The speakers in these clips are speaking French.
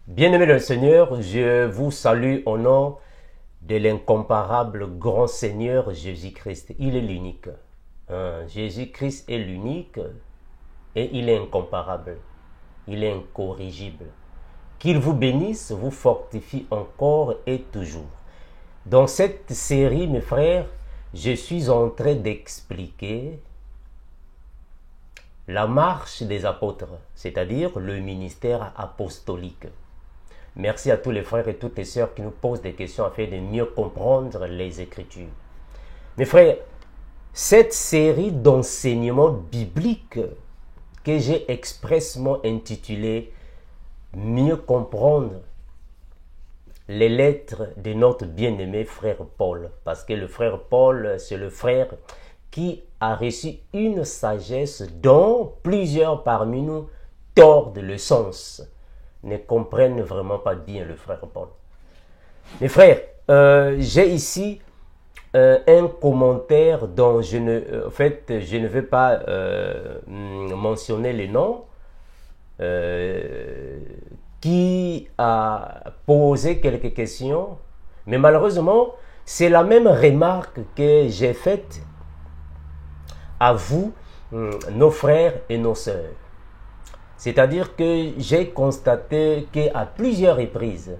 Bien-aimés le Seigneur, je vous salue au nom de l'incomparable grand Seigneur Jésus-Christ. Il est l'unique. Jésus-Christ est l'unique et il est incomparable. Il est incorrigible. Qu'il vous bénisse, vous fortifie encore et toujours. Dans cette série, mes frères, je suis en train d'expliquer la marche des apôtres, c'est-à-dire le ministère apostolique. Merci à tous les frères et toutes les sœurs qui nous posent des questions afin de mieux comprendre les Écritures. Mes frères, cette série d'enseignements bibliques que j'ai expressément intitulée « Mieux comprendre » les lettres de notre bien-aimé frère Paul. Parce que le frère Paul, c'est le frère qui a reçu une sagesse dont plusieurs parmi nous tordent le sens, ne comprennent vraiment pas bien le frère Paul. Mes frères, j'ai ici un commentaire dont je ne vais pas mentionner les noms, qui a posé quelques questions, mais malheureusement, c'est la même remarque que j'ai faite à vous, nos frères et nos sœurs. C'est-à-dire que j'ai constaté qu'à plusieurs reprises,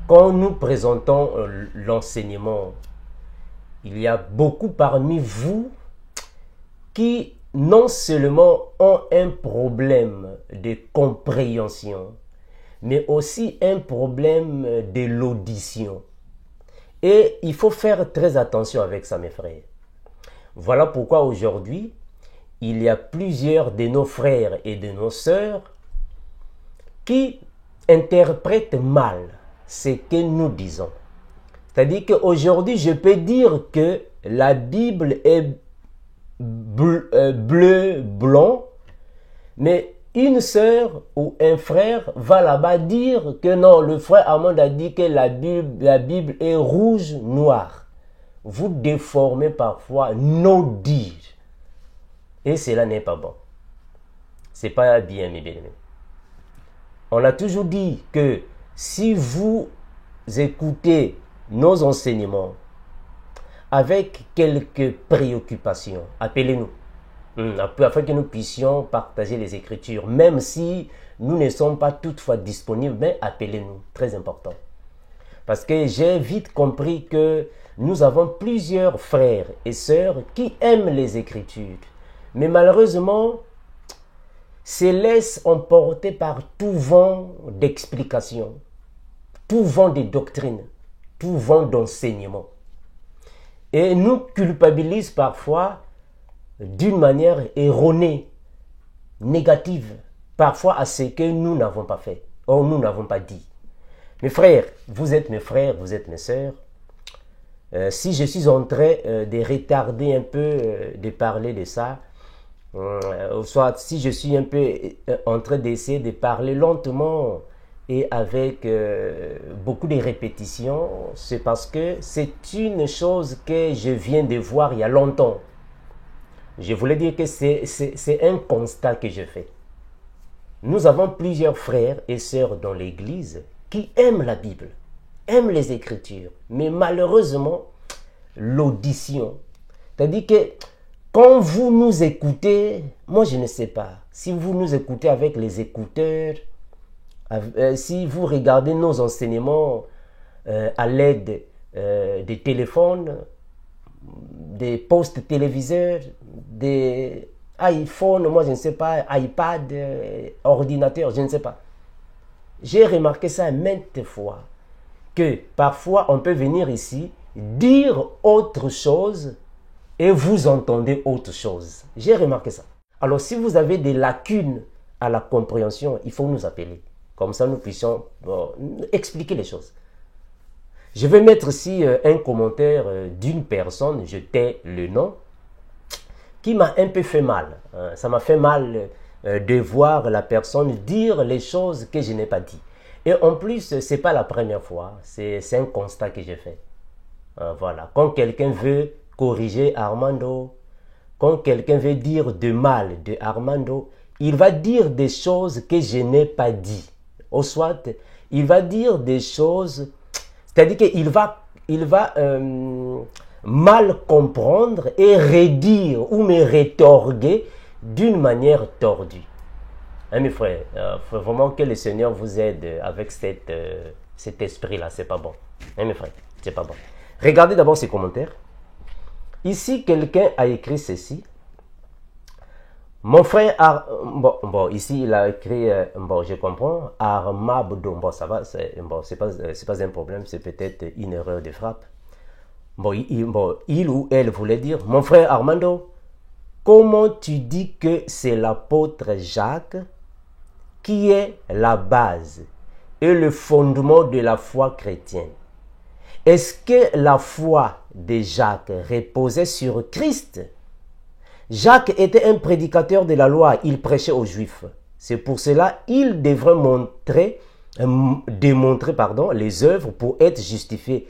quand nous présentons l'enseignement, il y a beaucoup parmi vous qui non seulement ont un problème de compréhension, mais aussi un problème de l'audition. Et il faut faire très attention avec ça, mes frères. Voilà pourquoi aujourd'hui, il y a plusieurs de nos frères et de nos sœurs qui interprètent mal ce que nous disons. C'est-à-dire qu'aujourd'hui, je peux dire que la Bible est bleu, blanc, mais une sœur ou un frère va là-bas dire que non, le frère Armand a dit que la Bible est rouge, noir. Vous déformez parfois nos dires. Et cela n'est pas bon. C'est pas bien, mes bien-aimés. On a toujours dit que si vous écoutez nos enseignements avec quelques préoccupations, appelez-nous, afin que nous puissions partager les Écritures, même si nous ne sommes pas toutefois disponibles, mais appelez-nous, très important. Parce que j'ai vite compris que nous avons plusieurs frères et sœurs qui aiment les Écritures, mais malheureusement, se laissent emporter par tout vent d'explications, tout vent de doctrines, tout vent d'enseignement. Et nous culpabilisent parfois d'une manière erronée, négative, parfois à ce que nous n'avons pas fait, ou nous n'avons pas dit. Mes frères, vous êtes mes frères, vous êtes mes sœurs. Si je suis en train de retarder un peu, de parler de ça, soit si je suis un peu en train d'essayer de parler lentement et avec beaucoup de répétitions, c'est parce que c'est une chose que je viens de voir il y a longtemps. Je voulais dire que c'est un constat que je fais. Nous avons plusieurs frères et sœurs dans l'Église qui aiment la Bible, aiment les Écritures, mais malheureusement, l'audition. C'est-à-dire que quand vous nous écoutez, moi je ne sais pas, si vous nous écoutez avec les écouteurs, si vous regardez nos enseignements à l'aide des téléphones, des postes téléviseurs, des iPhones, moi je ne sais pas, iPad, ordinateur, je ne sais pas. J'ai remarqué ça maintes fois, que parfois on peut venir ici, dire autre chose, et vous entendez autre chose. J'ai remarqué ça. Alors, si vous avez des lacunes à la compréhension, il faut nous appeler. Comme ça, nous puissions expliquer les choses. Je vais mettre ici un commentaire d'une personne, je tais le nom, qui m'a un peu fait mal. Ça m'a fait mal de voir la personne dire les choses que je n'ai pas dit. Et en plus, ce n'est pas la première fois. C'est un constat que j'ai fait. Voilà. Quand quelqu'un veut corriger Armando, quand quelqu'un veut dire de mal de Armando, il va dire des choses que je n'ai pas dit. ou soit il va dire des choses, c'est-à-dire qu'il va mal comprendre et redire ou me rétorquer d'une manière tordue. Hein, mes frères, faut vraiment que le Seigneur vous aide avec cet esprit-là, c'est pas bon. Hein, mes frères, c'est pas bon. Regardez d'abord ces commentaires. Ici, quelqu'un a écrit ceci. Mon frère, bon, ici il a écrit, bon, je comprends, Armabdo, bon, ça va, c'est pas un problème, c'est peut-être une erreur de frappe. Bon, il ou elle voulait dire, mon frère Armando, comment tu dis que c'est l'apôtre Jacques qui est la base et le fondement de la foi chrétienne? Est-ce que la foi de Jacques reposait sur Christ? Jacques était un prédicateur de la loi, il prêchait aux Juifs. C'est pour cela qu'il devrait démontrer les œuvres pour être justifié.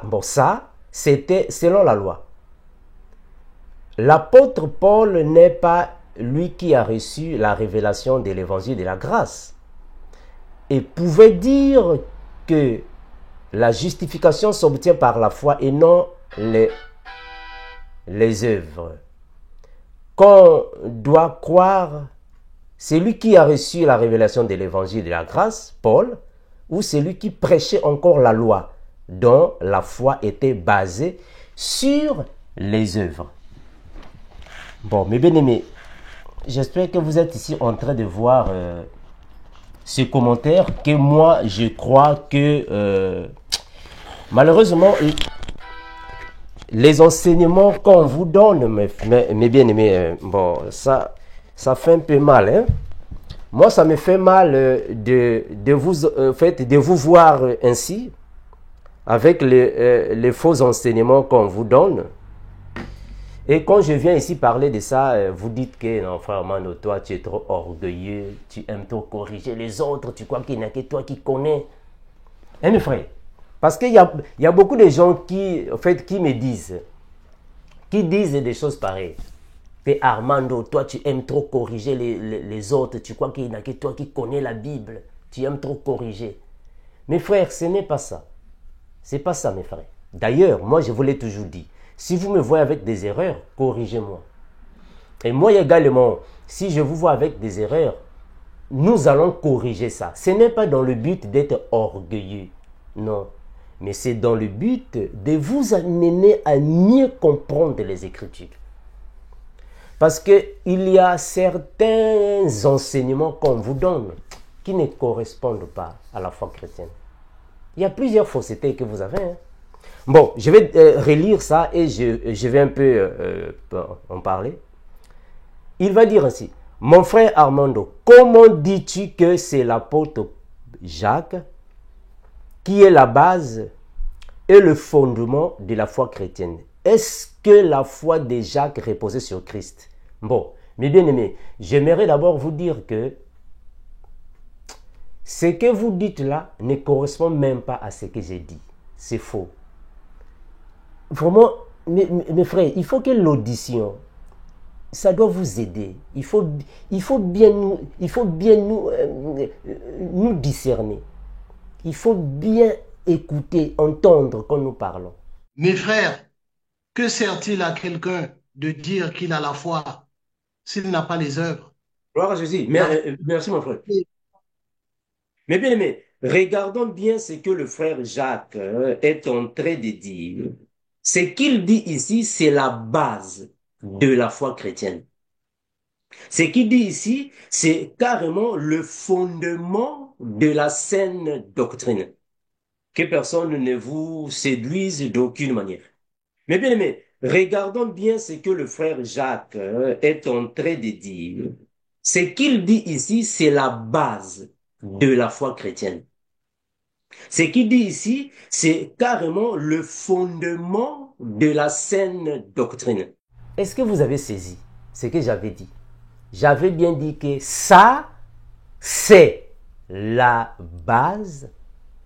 Bon, ça, c'était selon la loi. L'apôtre Paul n'est pas lui qui a reçu la révélation de l'évangile de la grâce et pouvait dire que la justification s'obtient par la foi et non les œuvres. Qu'on doit croire celui qui a reçu la révélation de l'évangile de la grâce, Paul, ou celui qui prêchait encore la loi, dont la foi était basée sur les œuvres. Bon, mes bien-aimés, j'espère que vous êtes ici en train de voir ce commentaire que moi, je crois que malheureusement, les enseignements qu'on vous donne, mes bien-aimés, bon, ça fait un peu mal. Hein? Moi, ça me fait mal de vous voir ainsi, avec les faux enseignements qu'on vous donne. Et quand je viens ici parler de ça, vous dites que, non, frère Mano, toi, tu es trop orgueilleux, tu aimes trop corriger les autres, tu crois qu'il n'y a que toi qui connais. Hein, mes frères? Parce qu'il y a beaucoup de gens qui me disent, des choses pareilles. Que Armando, toi tu aimes trop corriger les autres, tu crois qu'il n'y a que toi qui connais la Bible, tu aimes trop corriger. Mes frères, ce n'est pas ça. C'est pas ça, mes frères. D'ailleurs, moi je vous l'ai toujours dit, si vous me voyez avec des erreurs, corrigez-moi. Et moi également, si je vous vois avec des erreurs, nous allons corriger ça. Ce n'est pas dans le but d'être orgueilleux, non. Mais c'est dans le but de vous amener à mieux comprendre les Écritures. Parce qu'il y a certains enseignements qu'on vous donne qui ne correspondent pas à la foi chrétienne. Il y a plusieurs faussetés que vous avez. Hein. Bon, je vais relire ça et je vais un peu en parler. Il va dire ainsi, mon frère Armando, comment dis-tu que c'est l'apôtre Jacques qui est la base et le fondement de la foi chrétienne? Est-ce que la foi de Jacques reposait sur Christ? Bon, mes bien-aimés, j'aimerais d'abord vous dire que ce que vous dites là ne correspond même pas à ce que j'ai dit. C'est faux. Vraiment, mes frères, il faut que l'audition, ça doit vous aider. Il faut bien nous discerner. Il faut bien écouter, entendre quand nous parlons. Mes frères, que sert-il à quelqu'un de dire qu'il a la foi s'il n'a pas les œuvres? Gloire à Jésus. La Merci mon frère. foi, Mais bien aimé, regardons bien ce que le frère Jacques est en train de dire. Ce qu'il dit ici, c'est la base de la foi chrétienne. Ce qu'il dit ici, c'est carrément le fondement de la saine doctrine. Que personne ne vous séduise d'aucune manière. Mais bien aimé, regardons bien ce que le frère Jacques est en train de dire. Ce qu'il dit ici, c'est la base de la foi chrétienne. Ce qu'il dit ici, c'est carrément le fondement de la saine doctrine. Est-ce que vous avez saisi ce que j'avais dit? J'avais bien dit que ça, c'est la base,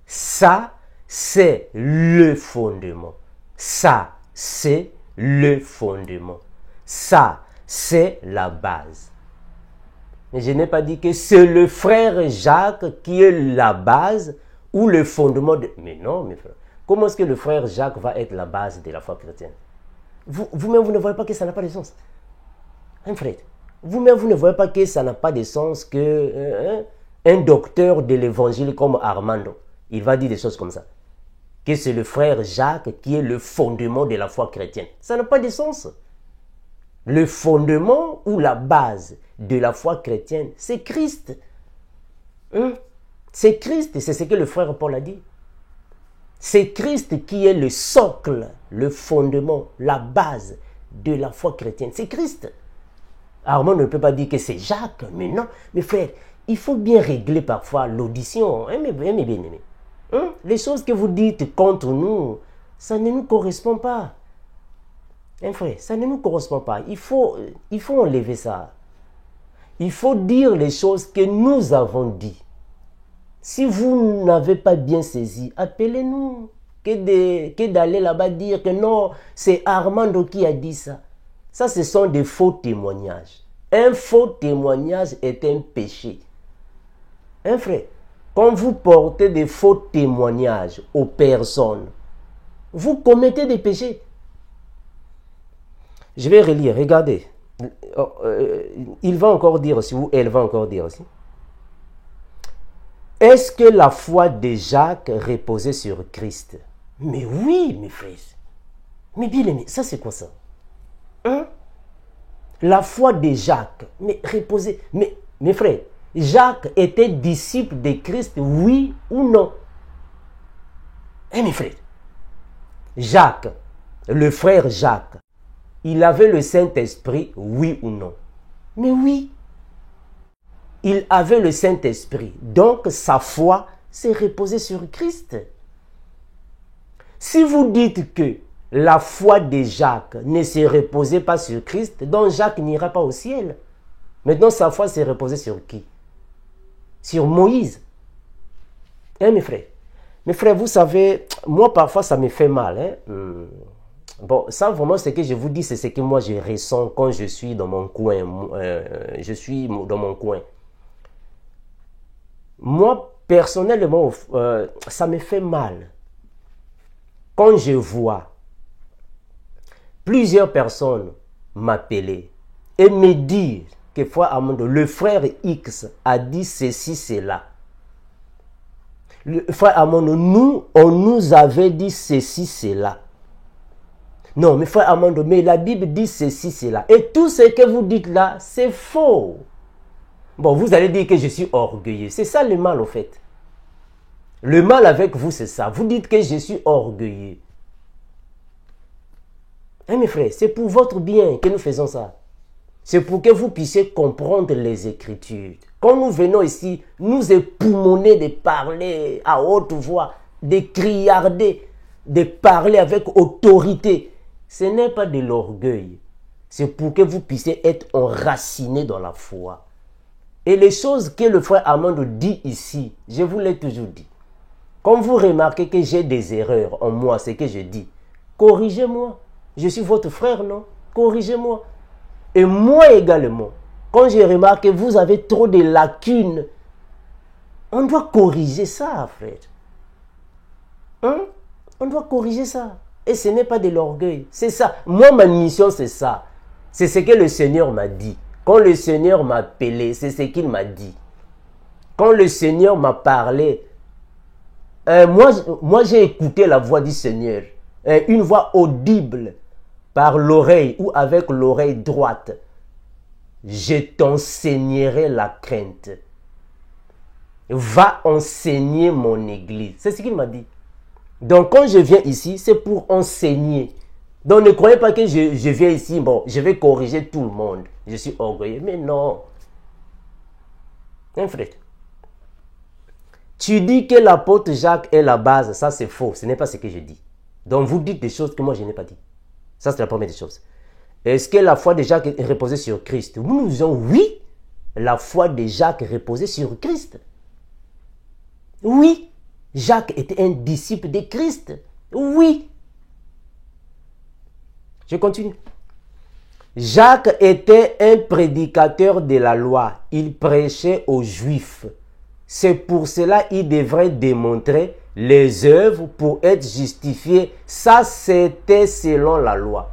ça, c'est le fondement. Ça, c'est le fondement. Ça, c'est la base. Mais je n'ai pas dit que c'est le frère Jacques qui est la base ou le fondement de... Mais non, mes frères. Comment est-ce que le frère Jacques va être la base de la foi chrétienne? Vous-même, vous ne voyez pas que ça n'a pas de sens. Hein, frère? Vous-même, vous ne voyez pas que ça n'a pas de sens que un docteur de l'évangile comme Armando, il va dire des choses comme ça. Que c'est le frère Jacques qui est le fondement de la foi chrétienne. Ça n'a pas de sens. Le fondement ou la base de la foi chrétienne, c'est Christ. C'est Christ, c'est ce que le frère Paul a dit. C'est Christ qui est le socle, le fondement, la base de la foi chrétienne. C'est Christ. Armand ne peut pas dire que c'est Jacques, mais non. Mais frère, il faut bien régler parfois l'audition. Hein, mais bien aimé. Les choses que vous dites contre nous, ça ne nous correspond pas. Hein, frère, ça ne nous correspond pas. Il faut enlever ça. Il faut dire les choses que nous avons dit. Si vous n'avez pas bien saisi, appelez-nous. Que d'aller là-bas dire que non, c'est Armando qui a dit ça. Ça, ce sont des faux témoignages. Un faux témoignage est un péché. Hein, frère? Quand vous portez des faux témoignages aux personnes, vous commettez des péchés. Je vais relire, regardez. Il va encore dire aussi, ou elle va encore dire aussi. Est-ce que la foi de Jacques reposait sur Christ? Mais oui, mes frères. Mais bien aimé, ça c'est quoi ça? La foi de Jacques, mais reposait. Mais mes frères, Jacques était disciple de Christ, oui ou non? Mes frères, Jacques, le frère Jacques, il avait le Saint-Esprit, oui ou non? Mais oui. Il avait le Saint-Esprit. Donc, sa foi s'est reposée sur Christ. Si vous dites que la foi de Jacques ne se reposait pas sur Christ, donc Jacques n'ira pas au ciel. Maintenant, sa foi s'est reposée sur qui? Sur Moïse. Mes frères. Mes frères, vous savez, moi, parfois, ça me fait mal. Bon, ça, vraiment, ce que je vous dis, c'est ce que moi, je ressens quand je suis dans mon coin. Je suis dans mon coin. Moi, personnellement, ça me fait mal quand je vois plusieurs personnes m'appeler et me dire que frère Armando, le frère X a dit ceci, cela. Le frère Armando, on nous avait dit ceci, cela. Non, mais frère Armando, mais la Bible dit ceci, cela. Et tout ce que vous dites là, c'est faux. Bon, vous allez dire que je suis orgueilleux. C'est ça le mal, au fait. Le mal avec vous, c'est ça. Vous dites que je suis orgueilleux. Mes frères, c'est pour votre bien que nous faisons ça. C'est pour que vous puissiez comprendre les Écritures. Quand nous venons ici, nous époumonner de parler à haute voix, de criarder, de parler avec autorité. Ce n'est pas de l'orgueil. C'est pour que vous puissiez être enracinés dans la foi. Et les choses que le frère Armando dit ici, je vous l'ai toujours dit. Quand vous remarquez que j'ai des erreurs en moi, ce que je dis, corrigez-moi. Je suis votre frère, non? Corrigez-moi. Et moi également, quand je remarque que vous avez trop de lacunes, on doit corriger ça, frère. On doit corriger ça. Et ce n'est pas de l'orgueil. C'est ça. Moi, ma mission, c'est ça. C'est ce que le Seigneur m'a dit. Quand le Seigneur m'a appelé, c'est ce qu'il m'a dit. Quand le Seigneur m'a parlé, moi j'ai écouté la voix du Seigneur. Une voix audible par l'oreille ou avec l'oreille droite. Je t'enseignerai la crainte. Va enseigner mon église. C'est ce qu'il m'a dit. Donc quand je viens ici, c'est pour enseigner. Donc ne croyez pas que je viens ici, bon, je vais corriger tout le monde. Je suis orgueilleux. Mais non. Frère. Tu dis que l'apôtre Jacques est la base. Ça, c'est faux. Ce n'est pas ce que je dis. Donc vous dites des choses que moi, je n'ai pas dit. Ça, c'est la première des choses. Est-ce que la foi de Jacques est reposée sur Christ? Nous disons oui. La foi de Jacques reposait sur Christ. Oui. Jacques était un disciple de Christ. Oui. Je continue. Jacques était un prédicateur de la loi. Il prêchait aux Juifs. C'est pour cela qu'il devrait démontrer les œuvres pour être justifié. Ça, c'était selon la loi.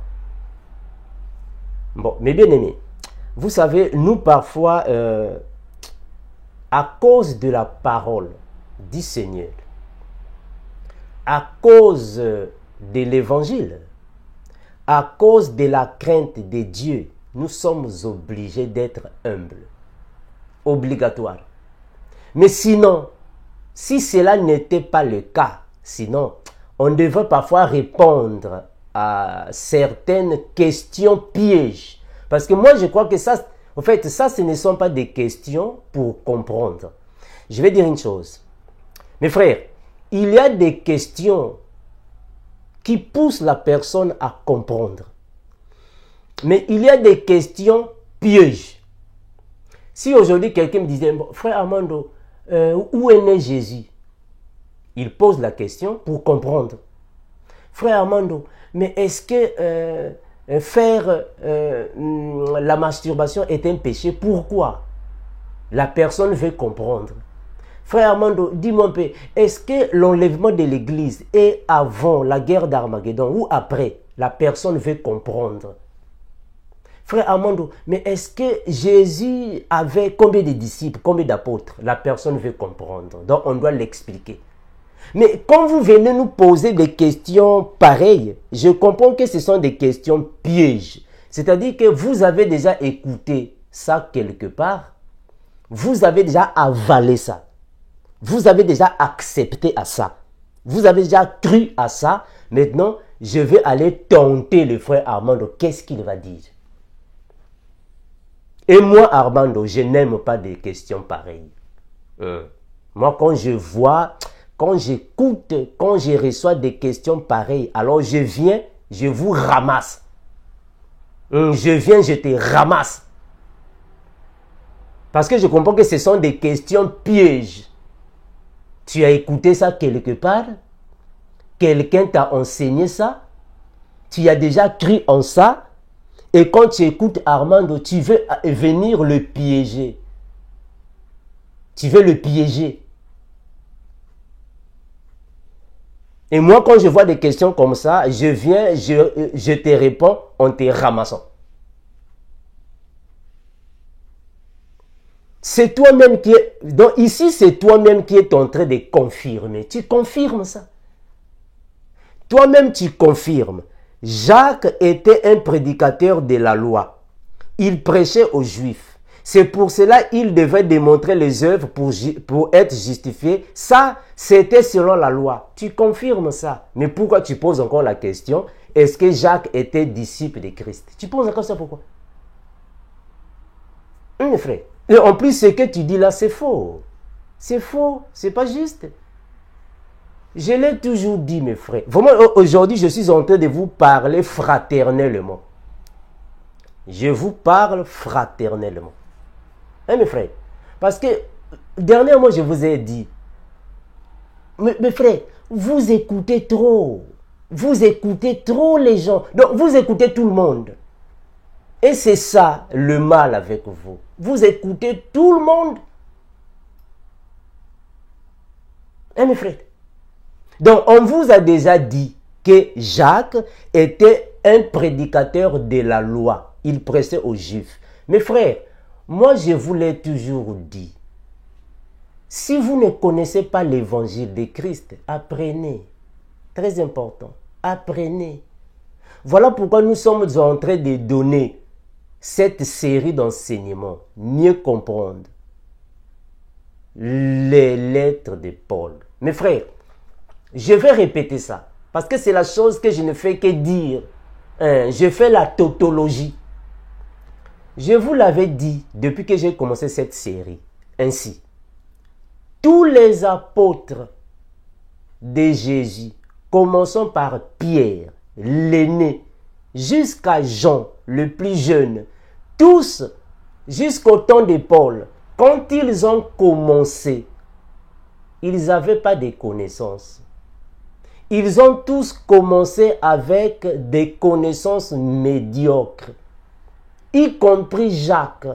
Bon, mes bien-aimés, vous savez, nous parfois, à cause de la parole du Seigneur, à cause de l'évangile, à cause de la crainte de Dieu, nous sommes obligés d'être humbles. Obligatoire. Mais sinon, si cela n'était pas le cas, sinon, on devrait parfois répondre à certaines questions pièges. Parce que moi, je crois que ça, en fait, ça, ce ne sont pas des questions pour comprendre. Je vais dire une chose. Mes frères, il y a des questions qui poussent la personne à comprendre. Mais il y a des questions pièges. Si aujourd'hui quelqu'un me disait, frère Armando, où est né Jésus? Il pose la question pour comprendre. Frère Armando, mais est-ce que faire la masturbation est un péché? Pourquoi? La personne veut comprendre. Frère Armando, dis-moi un peu, est-ce que l'enlèvement de l'église est avant la guerre d'Armageddon ou après? La personne veut comprendre. Frère Armando, mais est-ce que Jésus avait combien de disciples, combien d'apôtres? La personne veut comprendre. Donc on doit l'expliquer. Mais quand vous venez nous poser des questions pareilles, je comprends que ce sont des questions pièges. C'est-à-dire que vous avez déjà écouté ça quelque part. Vous avez déjà avalé ça. Vous avez déjà accepté à ça. Vous avez déjà cru à ça. Maintenant, je vais aller tenter le frère Armando. Qu'est-ce qu'il va dire? Et moi, Armando, je n'aime pas des questions pareilles. Moi, quand je vois, quand j'écoute, quand je reçois des questions pareilles, alors je viens, je vous ramasse. Je viens, je te ramasse. Parce que je comprends que ce sont des questions pièges. Tu as écouté ça quelque part? Quelqu'un t'a enseigné ça? Tu as déjà cru en ça? Et quand tu écoutes Armando, tu veux venir le piéger. Tu veux le piéger. Et moi, quand je vois des questions comme ça, je viens, je te réponds en te ramassant. C'est toi-même qui est... Donc ici, c'est toi-même qui es en train de confirmer. Tu confirmes ça. Toi-même, tu confirmes. Jacques était un prédicateur de la loi. Il prêchait aux Juifs. C'est pour cela qu'il devait démontrer les œuvres pour être justifié. Ça, c'était selon la loi. Tu confirmes ça. Mais pourquoi tu poses encore la question? Est-ce que Jacques était disciple de Christ? Tu poses encore ça pourquoi? Frère. Et en plus, ce que tu dis là, c'est faux. C'est faux. C'est pas juste. Je l'ai toujours dit, mes frères. Vraiment, aujourd'hui, je suis en train de vous parler fraternellement. Je vous parle fraternellement. Hein, mes frères? Parce que, dernièrement, je vous ai dit, mes frères, vous écoutez trop. Vous écoutez trop les gens. Donc, vous écoutez tout le monde. Et c'est ça, le mal avec vous. Vous écoutez tout le monde. Hein, mes frères? Donc, on vous a déjà dit que Jacques était un prédicateur de la loi. Il prêchait aux Juifs. Mes frères, moi je vous l'ai toujours dit. Si vous ne connaissez pas l'évangile de Christ, apprenez. Très important. Apprenez. Voilà pourquoi nous sommes en train de donner cette série d'enseignements. Mieux comprendre les lettres de Paul. Mes frères, je vais répéter ça. Parce que c'est la chose que je ne fais que dire. Je fais la tautologie. Je vous l'avais dit depuis que j'ai commencé cette série. Ainsi, tous les apôtres de Jésus, commençons par Pierre, l'aîné, jusqu'à Jean, le plus jeune, tous, jusqu'au temps de Paul, quand ils ont commencé, ils n'avaient pas de connaissances. Ils ont tous commencé avec des connaissances médiocres. y compris Jacques,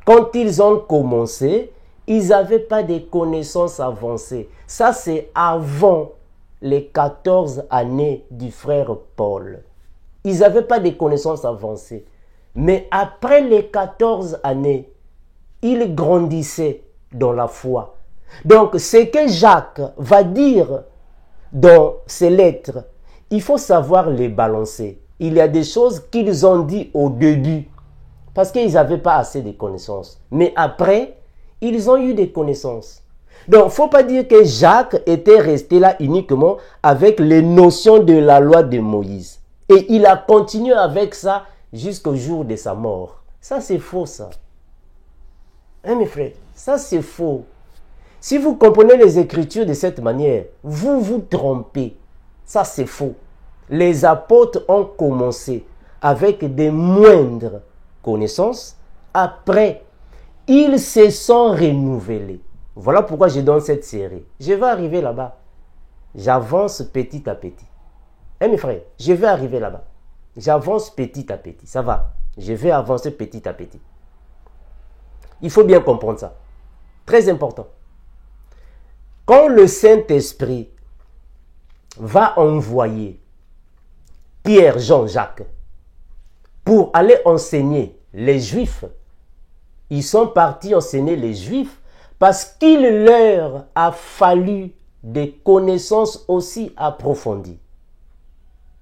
quand ils ont commencé, ils n'avaient pas de connaissances avancées. Ça, c'est avant les 14 années du frère Paul. Ils n'avaient pas de connaissances avancées. Mais après les 14 années, ils grandissaient dans la foi. Donc, ce que Jacques va dire dans ses lettres, il faut savoir les balancer. Il y a des choses qu'ils ont dit au début, parce qu'ils n'avaient pas assez de connaissances. Mais après, ils ont eu des connaissances. Donc, il ne faut pas dire que Jacques était resté là uniquement avec les notions de la loi de Moïse. Et il a continué avec ça jusqu'au jour de sa mort. Ça, c'est faux, ça. Hein, mes frères? Ça, c'est faux. Si vous comprenez les Écritures de cette manière, vous vous trompez. Ça, c'est faux. Les apôtres ont commencé avec des moindres connaissances. Après, ils se sont renouvelés. Voilà pourquoi je donne cette série. Je vais arriver là-bas. J'avance petit à petit. Hein, mes frères, je vais arriver là-bas. J'avance petit à petit. Ça va. Je vais avancer petit à petit. Il faut bien comprendre ça. Très important. Quand le Saint-Esprit va envoyer Pierre, Jean, Jacques pour aller enseigner les Juifs, ils sont partis enseigner les Juifs parce qu'il leur a fallu des connaissances aussi approfondies.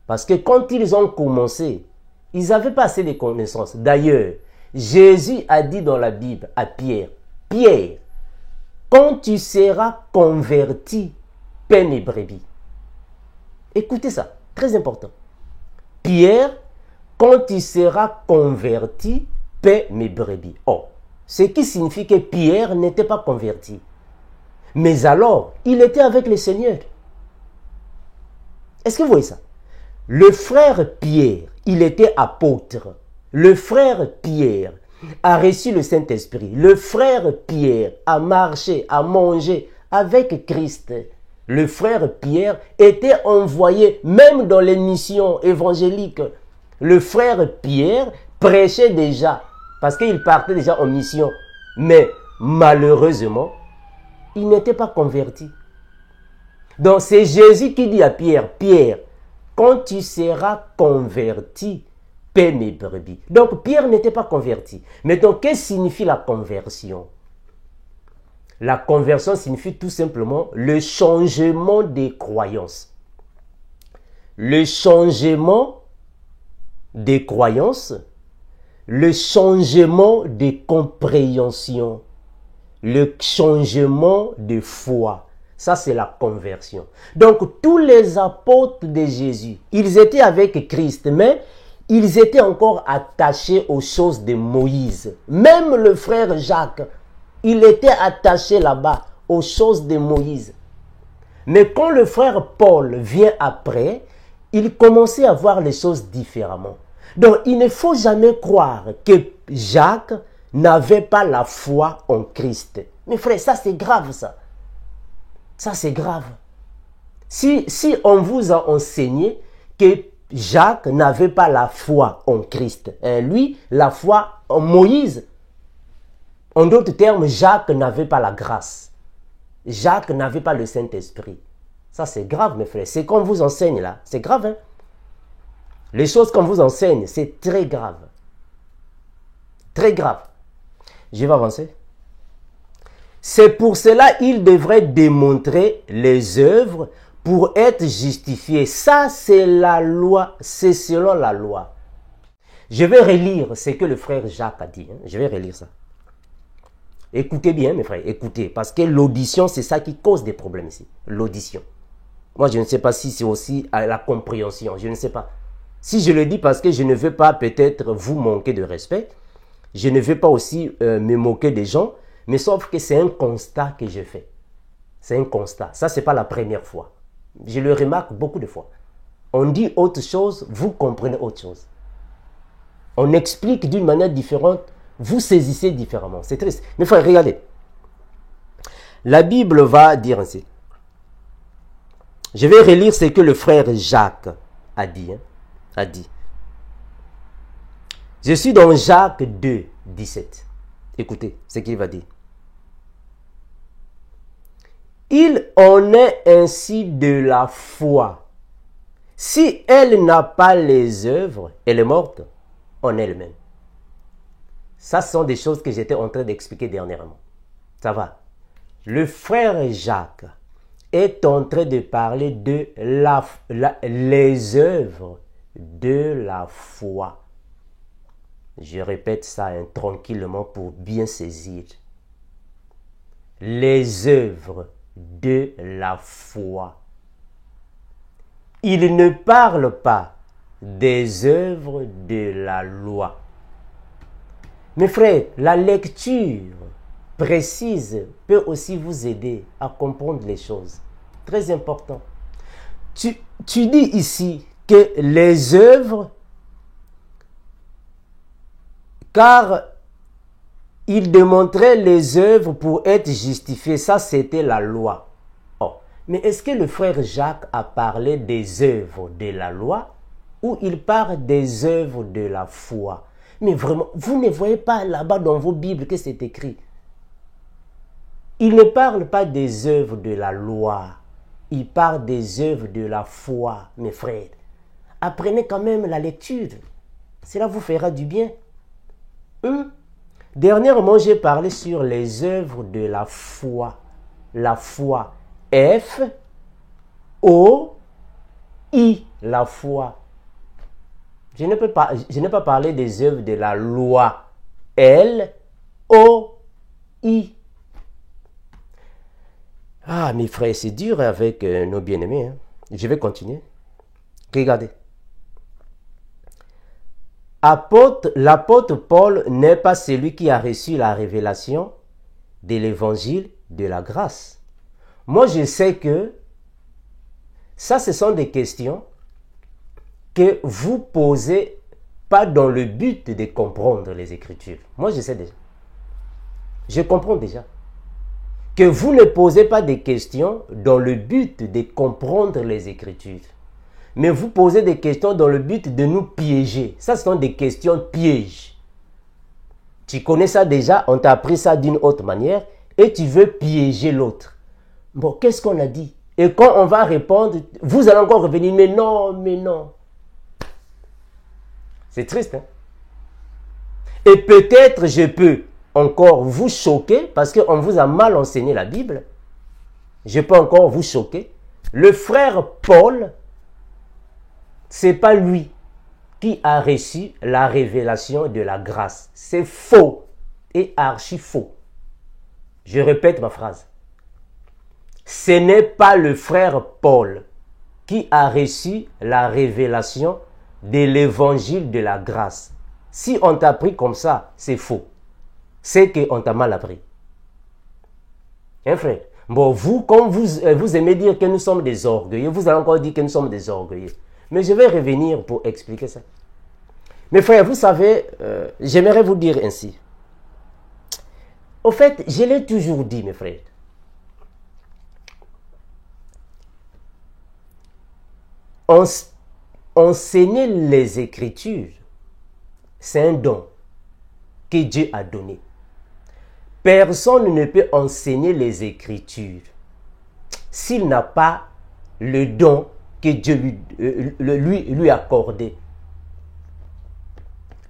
Parce que quand ils ont commencé, ils n'avaient pas assez de connaissances. D'ailleurs, Jésus a dit dans la Bible à Pierre, « Pierre, quand tu seras converti, paie mes brebis. » Écoutez ça, très important. Pierre, quand tu seras converti, paie mes brebis. Oh, ce qui signifie que Pierre n'était pas converti. Mais alors, il était avec le Seigneur. Est-ce que vous voyez ça? Le frère Pierre, il était apôtre. Le frère Pierre a reçu le Saint-Esprit. Le frère Pierre a marché, a mangé avec Christ. Le frère Pierre était envoyé même dans les missions évangéliques. Le frère Pierre prêchait déjà parce qu'il partait déjà en mission. Mais malheureusement, il n'était pas converti. Donc c'est Jésus qui dit à Pierre, « Pierre, quand tu seras converti, paie mes brebis. » Donc Pierre n'était pas converti. Mais donc qu'est-ce que signifie la conversion? La conversion signifie tout simplement le changement des croyances. Le changement des croyances, le changement des compréhensions, le changement de foi. Ça, c'est la conversion. Donc, tous les apôtres de Jésus, ils étaient avec Christ, mais ils étaient encore attachés aux choses de Moïse. Même le frère Jacques, il était attaché là-bas aux choses de Moïse. Mais quand le frère Paul vient après, il commençait à voir les choses différemment. Donc, il ne faut jamais croire que Jacques n'avait pas la foi en Christ. Mes frères, ça c'est grave ça. Ça c'est grave. Si on vous a enseigné que Jacques n'avait pas la foi en Christ, lui, la foi en Moïse, en d'autres termes, Jacques n'avait pas la grâce. Jacques n'avait pas le Saint-Esprit. Ça c'est grave mes frères. C'est qu'on vous enseigne là. C'est grave hein. Les choses qu'on vous enseigne, c'est très grave. Très grave. Je vais avancer. C'est pour cela qu'il devrait démontrer les œuvres pour être justifié. Ça, c'est la loi. C'est selon la loi. Je vais relire ce que le frère Jacques a dit. Je vais relire ça. Écoutez bien, mes frères. Écoutez. Parce que l'audition, c'est ça qui cause des problèmes ici. L'audition. Moi, je ne sais pas si c'est aussi à la compréhension. Je ne sais pas. Si je le dis parce que je ne veux pas peut-être vous manquer de respect, je ne veux pas aussi me moquer des gens, mais sauf que c'est un constat que je fais. C'est un constat. Ça, ce n'est pas la première fois. Je le remarque beaucoup de fois. On dit autre chose, vous comprenez autre chose. On explique d'une manière différente, vous saisissez différemment. C'est triste. Mais frère, regardez. La Bible va dire ainsi. Je vais relire ce que le frère Jacques a dit. A dit. Je suis dans Jacques 2, 17. Écoutez ce qu'il va dire. Il en est ainsi de la foi. Si elle n'a pas les œuvres, elle est morte en elle-même. Ça, ce sont des choses que j'étais en train d'expliquer dernièrement. Ça va. Le frère Jacques est en train de parler de les œuvres de la foi. Je répète ça tranquillement pour bien saisir. Les œuvres de la foi. Il ne parle pas des œuvres de la loi. Mes frères, la lecture précise peut aussi vous aider à comprendre les choses. Très important. Tu dis ici que les œuvres, car il démontrait les œuvres pour être justifié. Ça, c'était la loi. Oh. Mais est-ce que le frère Jacques a parlé des œuvres de la loi ou il parle des œuvres de la foi? Mais vraiment, vous ne voyez pas là-bas dans vos Bibles que c'est écrit. Il ne parle pas des œuvres de la loi. Il parle des œuvres de la foi, mes frères. Apprenez quand même la lecture. Cela vous fera du bien. Dernièrement, j'ai parlé sur les œuvres de la foi. La foi. F-O-I. La foi. Je n'ai pas parlé des œuvres de la loi. L-O-I. Ah, mes frères, c'est dur avec nos bien-aimés. Je vais continuer. Regardez. L'apôtre Paul n'est pas celui qui a reçu la révélation de l'évangile de la grâce. Moi, je sais que ça, ce sont des questions que vous posez pas dans le but de comprendre les Écritures. Moi, je sais déjà. Je comprends déjà. Que vous ne posez pas des questions dans le but de comprendre les Écritures. Mais vous posez des questions dans le but de nous piéger. Ça, ce sont des questions pièges. Tu connais ça déjà, on t'a appris ça d'une autre manière et tu veux piéger l'autre. Bon, qu'est-ce qu'on a dit? Et quand on va répondre, vous allez encore revenir, mais non, mais non. C'est triste, hein? Et peut-être je peux encore vous choquer parce qu'on vous a mal enseigné la Bible. Je peux encore vous choquer. Le frère Paul, c'est pas lui qui a reçu la révélation de la grâce. C'est faux et archi faux. Je répète ma phrase. Ce n'est pas le frère Paul qui a reçu la révélation de l'évangile de la grâce. Si on t'a appris comme ça, c'est faux. C'est qu'on t'a mal appris. Hein, frère? Bon, vous, comme vous aimez dire que nous sommes des orgueilleux, vous allez encore dire que nous sommes des orgueilleux. Mais je vais revenir pour expliquer ça. Mes frères, vous savez, j'aimerais vous dire ainsi. Au fait, je l'ai toujours dit, mes frères. Enseigner les Écritures, c'est un don que Dieu a donné. Personne ne peut enseigner les Écritures s'il n'a pas le don que Dieu lui a accordé.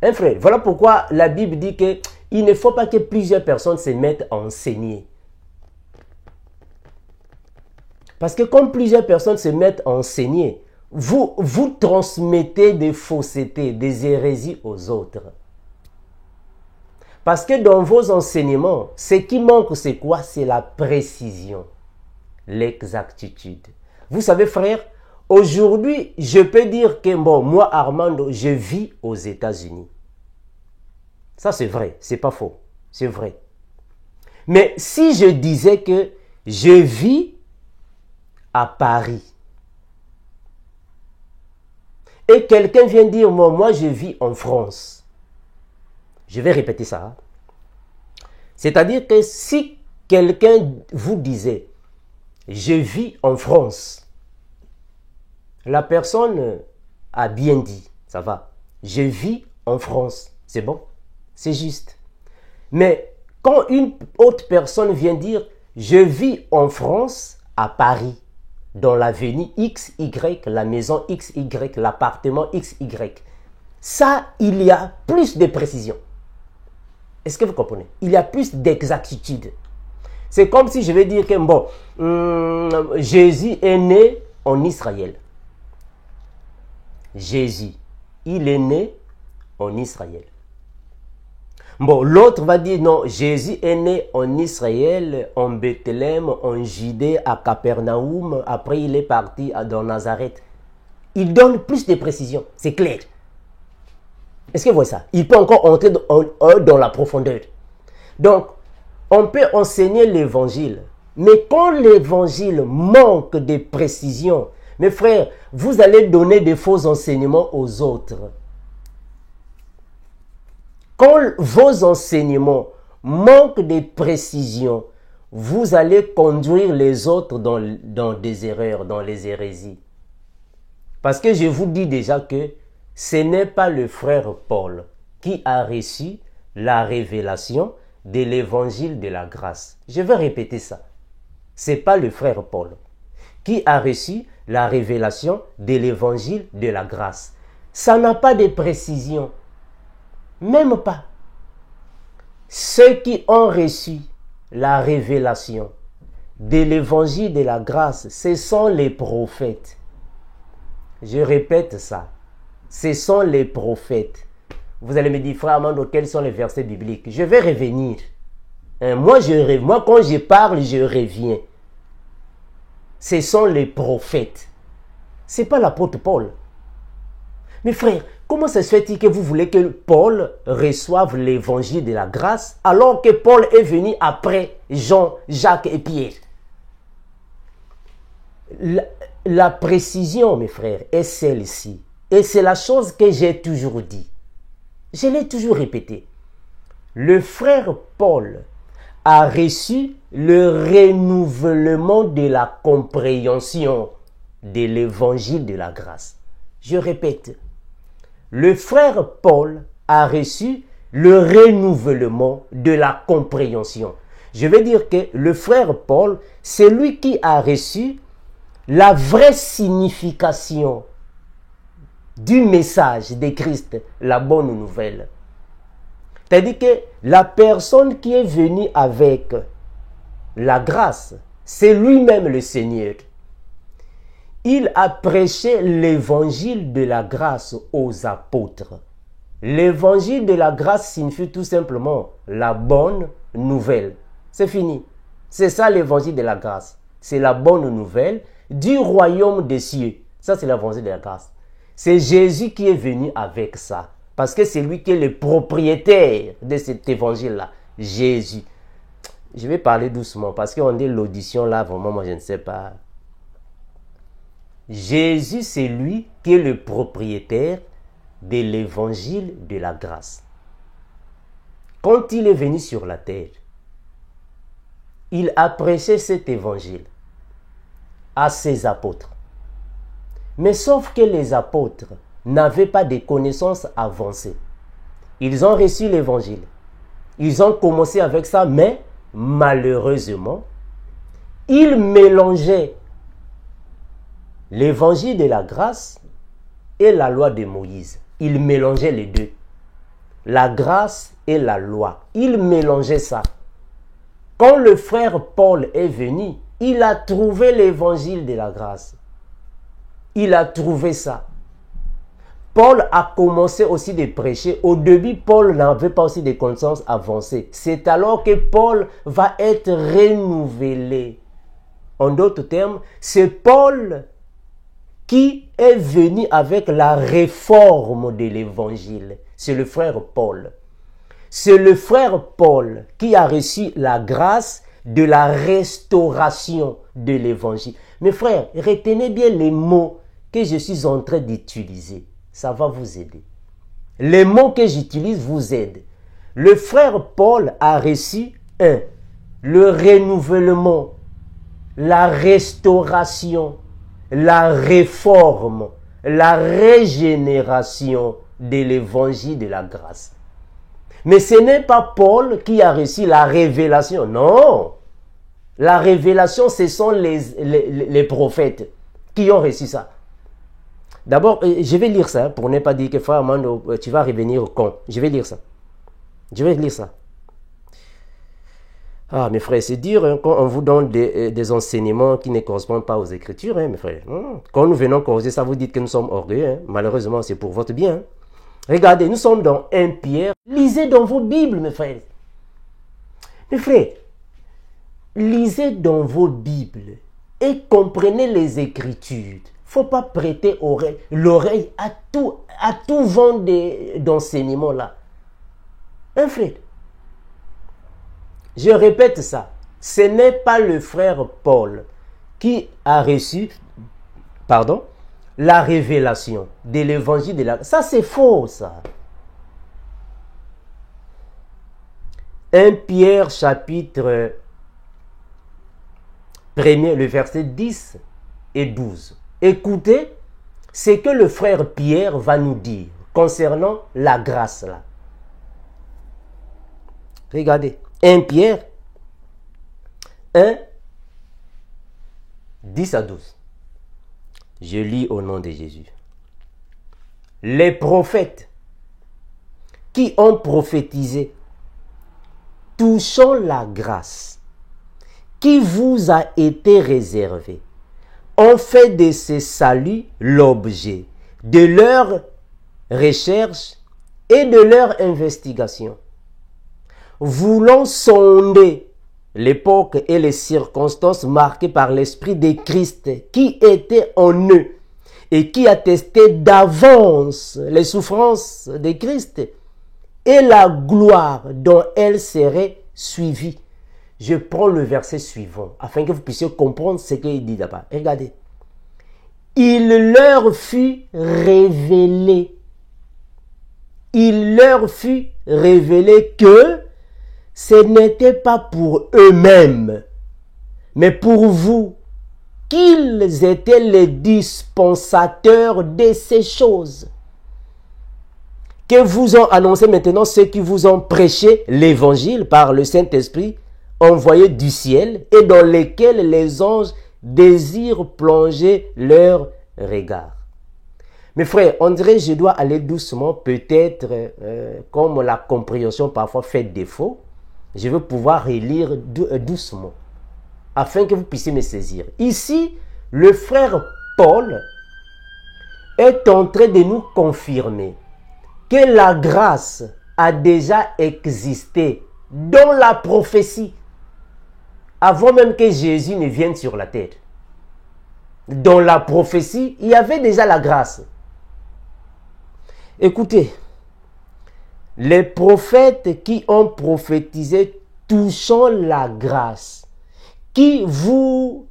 Hein, frère, voilà pourquoi la Bible dit qu'il ne faut pas que plusieurs personnes se mettent à enseigner. Parce que comme plusieurs personnes se mettent à enseigner, vous transmettez des faussetés, des hérésies aux autres. Parce que dans vos enseignements, ce qui manque, c'est quoi? C'est la précision, l'exactitude. Vous savez, frère, aujourd'hui, je peux dire que bon, moi, Armando, je vis aux États-Unis. Ça, c'est vrai, c'est pas faux, c'est vrai. Mais si je disais que je vis à Paris, et quelqu'un vient dire, moi, je vis en France. Je vais répéter ça. Hein. C'est-à-dire que si quelqu'un vous disait, je vis en France, la personne a bien dit, ça va, je vis en France. C'est bon, c'est juste. Mais quand une autre personne vient dire « Je vis en France, à Paris, dans l'avenue XY, la maison XY, l'appartement XY », ça, il y a plus de précision. Est-ce que vous comprenez? Il y a plus d'exactitude. C'est comme si je vais dire que, bon, Jésus est né en Israël. Jésus, il est né en Israël. Bon, l'autre va dire, non, Jésus est né en Israël, en Bethléem, en Judée, à Capernaum. Après, il est parti dans Nazareth. Il donne plus de précision, c'est clair. Est-ce que vous voyez ça? Il peut encore entrer dans la profondeur. Donc, on peut enseigner l'évangile. Mais quand l'évangile manque de précision, mes frères, vous allez donner des faux enseignements aux autres. Quand vos enseignements manquent de précision, vous allez conduire les autres dans des erreurs, dans les hérésies. Parce que je vous dis déjà que ce n'est pas le frère Paul qui a reçu la révélation de l'évangile de la grâce. Je vais répéter ça. Ce n'est pas le frère Paul qui a reçu la révélation de l'évangile de la grâce. Ça n'a pas de précision. Même pas. Ceux qui ont reçu la révélation de l'évangile de la grâce, ce sont les prophètes. Je répète ça. Ce sont les prophètes. Vous allez me dire, frère Amando, quels sont les versets bibliques? Je vais revenir. Moi, quand je parle, je reviens. Ce sont les prophètes. Ce n'est pas l'apôtre Paul. Mes frères, comment ça se fait-il que vous voulez que Paul reçoive l'évangile de la grâce alors que Paul est venu après Jean, Jacques et Pierre? La précision, mes frères, est celle-ci. Et c'est la chose que j'ai toujours dit. Je l'ai toujours répété. Le frère Paul a reçu le renouvellement de la compréhension de l'évangile de la grâce. Je répète. Le frère Paul a reçu le renouvellement de la compréhension. Je veux dire que le frère Paul, c'est lui qui a reçu la vraie signification du message de Christ, la bonne nouvelle. C'est-à-dire que la personne qui est venue avec la grâce, c'est lui-même le Seigneur. Il a prêché l'évangile de la grâce aux apôtres. L'évangile de la grâce signifie tout simplement la bonne nouvelle. C'est fini. C'est ça l'évangile de la grâce. C'est la bonne nouvelle du royaume des cieux. Ça, c'est l'évangile de la grâce. C'est Jésus qui est venu avec ça. Parce que c'est lui qui est le propriétaire de cet évangile-là. Jésus. Je vais parler doucement parce qu'on dit l'audition là, vraiment, moi je ne sais pas. Jésus, c'est lui qui est le propriétaire de l'évangile de la grâce. Quand il est venu sur la terre, il a prêché cet évangile à ses apôtres. Mais sauf que les apôtres n'avaient pas de connaissances avancées. Ils ont reçu l'évangile. Ils ont commencé avec ça, mais malheureusement, ils mélangeaient l'évangile de la grâce et la loi de Moïse. Ils mélangeaient les deux. La grâce et la loi. Ils mélangeaient ça. Quand le frère Paul est venu, il a trouvé l'évangile de la grâce. Il a trouvé ça. Paul a commencé aussi de prêcher. Au début, Paul n'avait pas aussi de connaissances avancées. C'est alors que Paul va être renouvelé. En d'autres termes, c'est Paul qui est venu avec la réforme de l'évangile. C'est le frère Paul. C'est le frère Paul qui a reçu la grâce de la restauration de l'évangile. Mes frères, retenez bien les mots que je suis en train d'utiliser. Ça va vous aider. Les mots que j'utilise vous aident. Le frère Paul a reçu le renouvellement, la restauration, la réforme, la régénération de l'évangile de la grâce. Mais ce n'est pas Paul qui a reçu la révélation. Non. La révélation, ce sont les prophètes qui ont reçu ça. D'abord, je vais lire ça pour ne pas dire que frère Armando, tu vas revenir au con. Je vais lire ça. Je vais lire ça. Ah, mes frères, c'est dur hein, quand on vous donne des enseignements qui ne correspondent pas aux Écritures, hein, mes frères. Quand nous venons causer ça, vous dites que nous sommes orgueilleux. Hein. Malheureusement, c'est pour votre bien. Hein. Regardez, nous sommes dans 1 Pierre. Lisez dans vos Bibles, mes frères. Mes frères, lisez dans vos Bibles et comprenez les Écritures. Il ne faut pas prêter l'oreille à tout vent d'enseignement là. Hein, frère? Je répète ça. Ce n'est pas le frère Paul qui a reçu, la révélation de l'évangile de la... Ça, c'est faux, ça. 1 Pierre, chapitre 1er, le verset 10 et 12. Écoutez ce que le frère Pierre va nous dire concernant la grâce, là. Regardez. 1 Pierre 1, 10 à 12. Je lis au nom de Jésus. Les prophètes qui ont prophétisé touchant la grâce qui vous a été réservée ont fait de ce salut l'objet de leur recherche et de leur investigation. Voulant sonder l'époque et les circonstances marquées par l'Esprit de Christ qui était en eux et qui attestait d'avance les souffrances de Christ et la gloire dont elles seraient suivies. Je prends le verset suivant afin que vous puissiez comprendre ce qu'il dit là-bas. Regardez. Il leur fut révélé. Il leur fut révélé que ce n'était pas pour eux-mêmes, mais pour vous, qu'ils étaient les dispensateurs de ces choses. Que vous ont annoncé maintenant ceux qui vous ont prêché l'évangile par le Saint-Esprit envoyé du ciel et dans lesquels les anges désirent plonger leur regard. Mes frères, on dirait que je dois aller doucement, peut-être comme la compréhension parfois fait défaut. Je veux pouvoir relire doucement, afin que vous puissiez me saisir. Ici, le frère Paul est en train de nous confirmer que la grâce a déjà existé dans la prophétie, avant même que Jésus ne vienne sur la terre. Dans la prophétie, il y avait déjà la grâce. Écoutez, les prophètes qui ont prophétisé touchant la grâce qui vous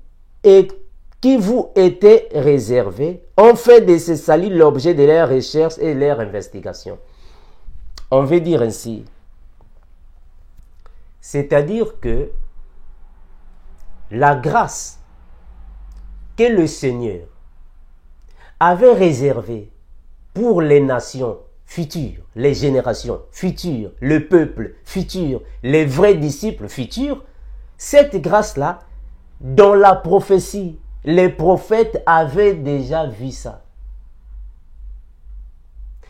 était réservée ont fait de ce salut l'objet de leurs recherches et leurs investigations. On veut dire ainsi, c'est-à-dire que la grâce que le Seigneur avait réservée pour les nations futures, les générations futures, le peuple futur, les vrais disciples futurs, cette grâce-là, dans la prophétie, les prophètes avaient déjà vu ça.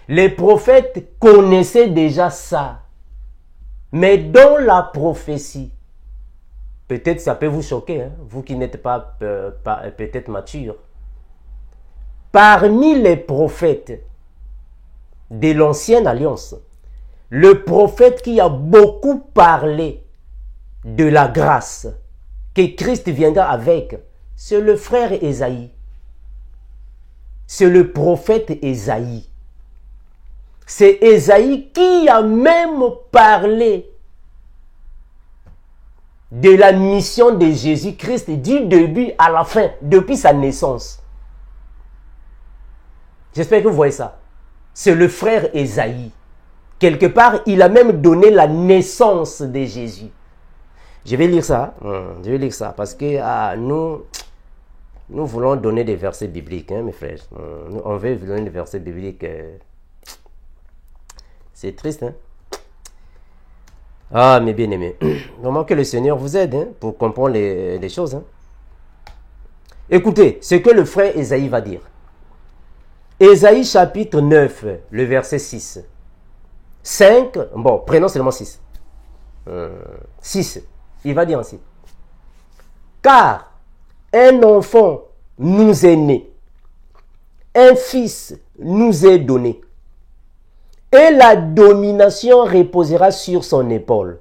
Les prophètes connaissaient déjà ça. Mais dans la prophétie, peut-être ça peut vous choquer, hein, vous qui n'êtes pas peut-être mature. Parmi les prophètes de l'ancienne alliance, le prophète qui a beaucoup parlé de la grâce que Christ viendra avec, c'est le frère Ésaïe. C'est le prophète Ésaïe. C'est Ésaïe qui a même parlé de la mission de Jésus-Christ du début à la fin, depuis sa naissance. J'espère que vous voyez ça. C'est le frère Ésaïe. Quelque part, il a même donné la naissance de Jésus. Je vais lire ça. Je vais lire ça parce que nous voulons donner des versets bibliques, hein, mes frères. On veut donner des versets bibliques. C'est triste, hein. Ah, mes bien-aimés, vraiment que le Seigneur vous aide hein, pour comprendre les choses. Hein. Écoutez, ce que le frère Ésaïe va dire. Ésaïe chapitre 9, le verset 6. 5, bon, prenons seulement 6. 6, il va dire ainsi. Car un enfant nous est né, un fils nous est donné, et la domination reposera sur son épaule.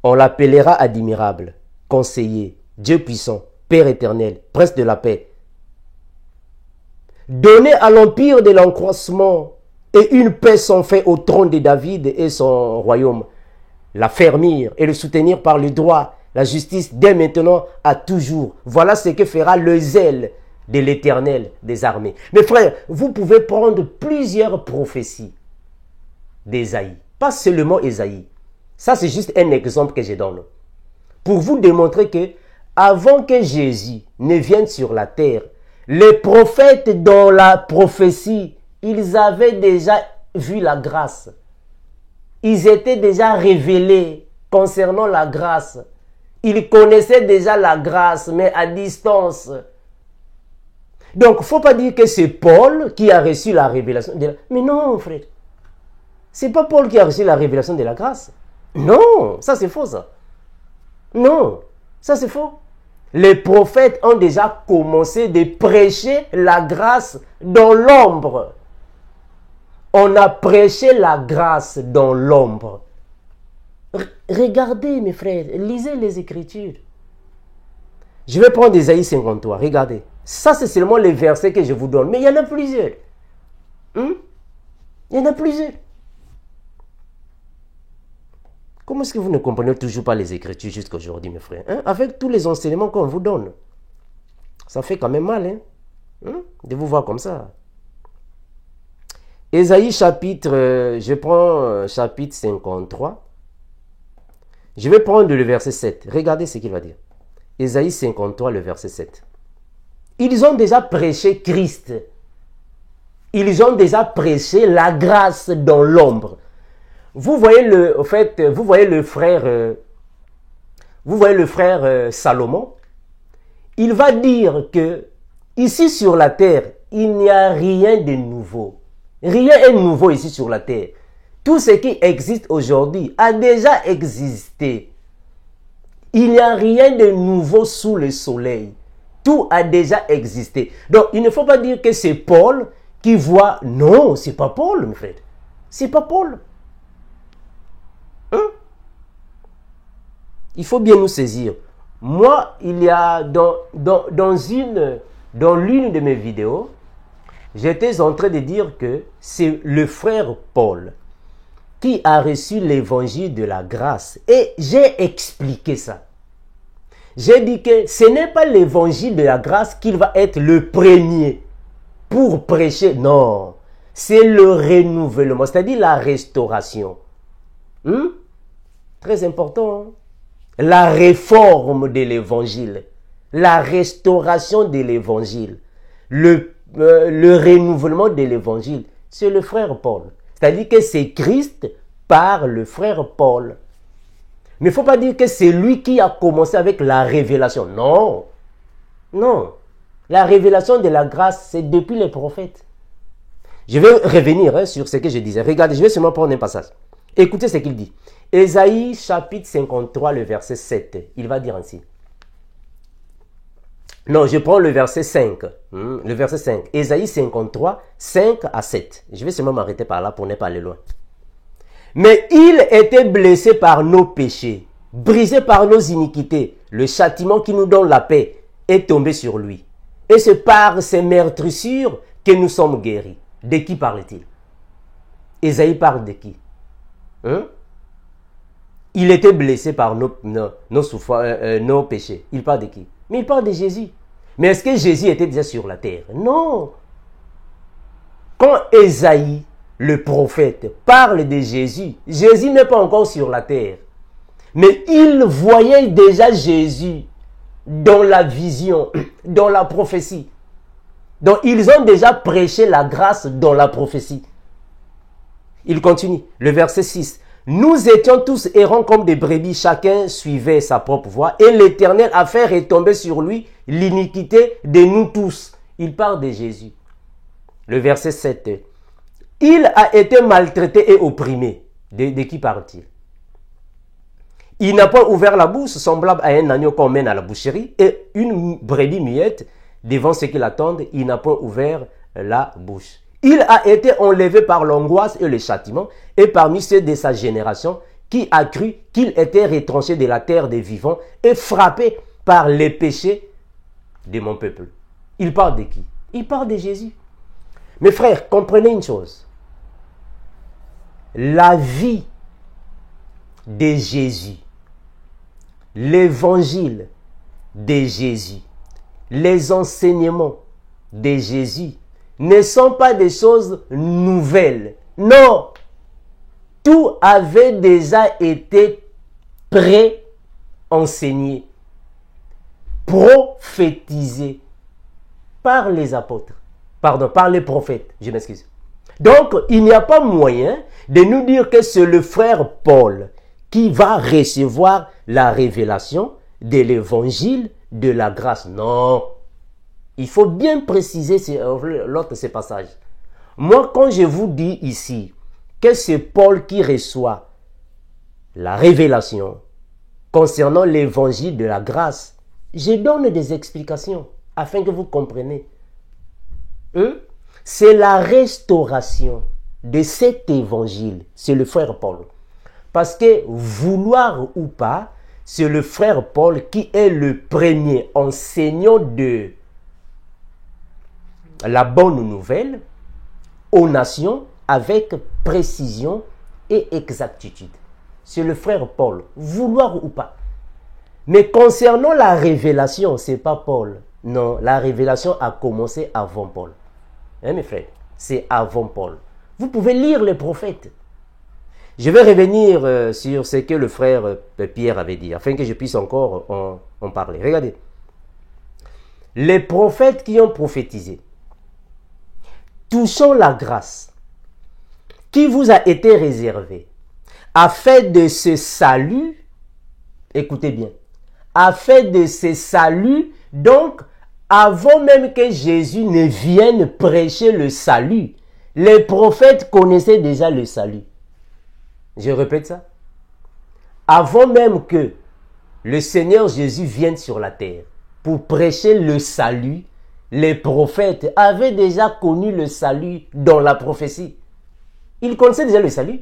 On l'appellera admirable, conseiller, Dieu puissant, Père éternel, prince de la paix. Donner à l'empire de l'accroissement et une paix sans fin au trône de David et son royaume. L'affermir et le soutenir par le droit, la justice dès maintenant à toujours. Voilà ce que fera le zèle de l'Éternel des armées. Mes frères, vous pouvez prendre plusieurs prophéties d'Ésaïe. Pas seulement Ésaïe. Ça, c'est juste un exemple que je donne. Pour vous démontrer que avant que Jésus ne vienne sur la terre, les prophètes dans la prophétie, ils avaient déjà vu la grâce. Ils étaient déjà révélés concernant la grâce. Ils connaissaient déjà la grâce, mais à distance. Donc, il ne faut pas dire que c'est Paul qui a reçu la révélation. Mais non, frère. Ce n'est pas Paul qui a reçu la révélation de la grâce. Non, ça c'est faux ça. Non, ça c'est faux. Les prophètes ont déjà commencé de prêcher la grâce dans l'ombre. On a prêché la grâce dans l'ombre. Regardez mes frères, lisez les Écritures. Je vais prendre Ésaïe 53, regardez. Ça c'est seulement les versets que je vous donne, mais il y en a plusieurs. Il y en a plusieurs. Comment est-ce que vous ne comprenez toujours pas les Écritures jusqu'à aujourd'hui, mes frères hein? Avec tous les enseignements qu'on vous donne. Ça fait quand même mal de vous voir comme ça. Ésaïe chapitre, je prends chapitre 53. Je vais prendre le verset 7. Regardez ce qu'il va dire. Ésaïe 53, le verset 7. Ils ont déjà prêché Christ. Ils ont déjà prêché la grâce dans l'ombre. Vous voyez le frère Salomon. Il va dire que ici sur la terre, il n'y a rien de nouveau. Rien n'est nouveau ici sur la terre. Tout ce qui existe aujourd'hui a déjà existé. Il n'y a rien de nouveau sous le soleil. Tout a déjà existé. Donc, il ne faut pas dire que c'est Paul qui voit. Non, c'est pas Paul, mon frère. C'est pas Paul. Il faut bien nous saisir. Moi, il y a dans l'une de mes vidéos, j'étais en train de dire que c'est le frère Paul qui a reçu l'évangile de la grâce. Et j'ai expliqué ça. J'ai dit que ce n'est pas l'évangile de la grâce qu'il va être le premier pour prêcher. Non, c'est le renouvellement, c'est-à-dire la restauration. Très important. La réforme de l'évangile. La restauration de l'évangile. Le renouvellement de l'évangile. C'est le frère Paul. C'est-à-dire que c'est Christ par le frère Paul. Mais il ne faut pas dire que c'est lui qui a commencé avec la révélation. Non. Non. La révélation de la grâce, c'est depuis les prophètes. Je vais revenir sur ce que je disais. Regardez, je vais seulement prendre un passage. Écoutez ce qu'il dit. Ésaïe chapitre 53, le verset 7. Il va dire ainsi. Non, je prends le verset 5. Le verset 5. Ésaïe 53, 5 à 7. Je vais seulement m'arrêter par là pour ne pas aller loin. Mais il était blessé par nos péchés, brisé par nos iniquités. Le châtiment qui nous donne la paix est tombé sur lui. Et c'est par ses meurtrissures que nous sommes guéris. De qui parle-t-il? Ésaïe parle de qui? Il était blessé par nos péchés. Il parle de qui? Mais il parle de Jésus. Mais est-ce que Jésus était déjà sur la terre? Non. Quand Ésaïe, le prophète, parle de Jésus, Jésus n'est pas encore sur la terre. Mais il voyait déjà Jésus dans la vision, dans la prophétie. Donc ils ont déjà prêché la grâce dans la prophétie. Il continue, le verset 6. Nous étions tous errants comme des brebis, chacun suivait sa propre voie, et l'Éternel a fait retomber sur lui l'iniquité de nous tous. Il parle de Jésus. Le verset 7. Il a été maltraité et opprimé. De qui parle-t-il? Il n'a pas ouvert la bouche, semblable à un agneau qu'on mène à la boucherie, et une brebis muette, devant ceux qui l'attendent, il n'a pas ouvert la bouche. Il a été enlevé par l'angoisse et le châtiment, et parmi ceux de sa génération, qui a cru qu'il était retranché de la terre des vivants et frappé par les péchés de mon peuple. Il parle de qui? Il parle de Jésus. Mes frères, comprenez une chose. La vie de Jésus, l'évangile de Jésus, les enseignements de Jésus ne sont pas des choses nouvelles. Non, tout avait déjà été pré-enseigné, prophétisé par les apôtres, pardon, par les prophètes, je m'excuse. Donc, il n'y a pas moyen de nous dire que c'est le frère Paul qui va recevoir la révélation de l'évangile de la grâce. Non. Il faut bien préciser ce passage. Moi, quand je vous dis ici que c'est Paul qui reçoit la révélation concernant l'évangile de la grâce, je donne des explications afin que vous compreniez. C'est la restauration de cet évangile. C'est le frère Paul. Parce que, vouloir ou pas, c'est le frère Paul qui est le premier enseignant de la bonne nouvelle aux nations avec précision et exactitude. C'est le frère Paul, vouloir ou pas. Mais concernant la révélation, ce n'est pas Paul. Non, la révélation a commencé avant Paul. Hein, mes frères? C'est avant Paul. Vous pouvez lire les prophètes. Je vais revenir sur ce que le frère Pierre avait dit, afin que je puisse encore en parler. Regardez. Les prophètes qui ont prophétisé, touchant la grâce qui vous a été réservée, afin de ce salut, écoutez bien, afin de ce salut, donc, avant même que Jésus ne vienne prêcher le salut, les prophètes connaissaient déjà le salut. Je répète ça. Avant même que le Seigneur Jésus vienne sur la terre pour prêcher le salut, les prophètes avaient déjà connu le salut dans la prophétie. Ils connaissaient déjà le salut.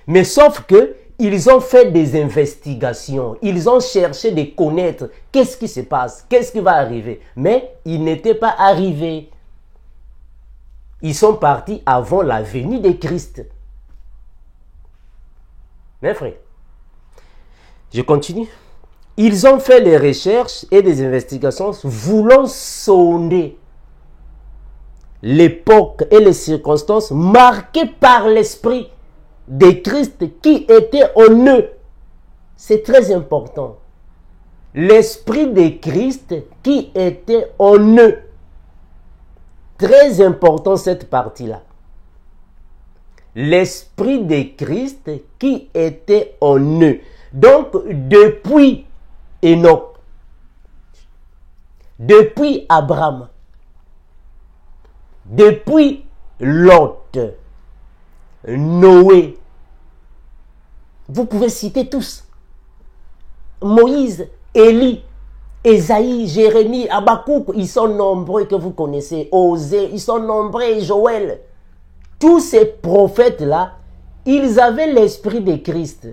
Mais sauf que ils ont fait des investigations. Ils ont cherché de connaître qu'est-ce qui se passe, qu'est-ce qui va arriver. Mais ils n'étaient pas arrivés. Ils sont partis avant la venue de Christ. Mes frères, je continue. Ils ont fait des recherches et des investigations voulant sonder l'époque et les circonstances marquées par l'esprit de Christ qui était en eux. C'est très important. L'esprit de Christ qui était en eux. Très important cette partie-là. L'esprit de Christ qui était en eux. Donc, depuis Enoch, depuis Abraham, depuis Lot, Noé, vous pouvez citer tous. Moïse, Élie, Ésaïe, Jérémie, Habakkuk, ils sont nombreux que vous connaissez. Osée, ils sont nombreux, Joël. Tous ces prophètes-là, ils avaient l'esprit de Christ.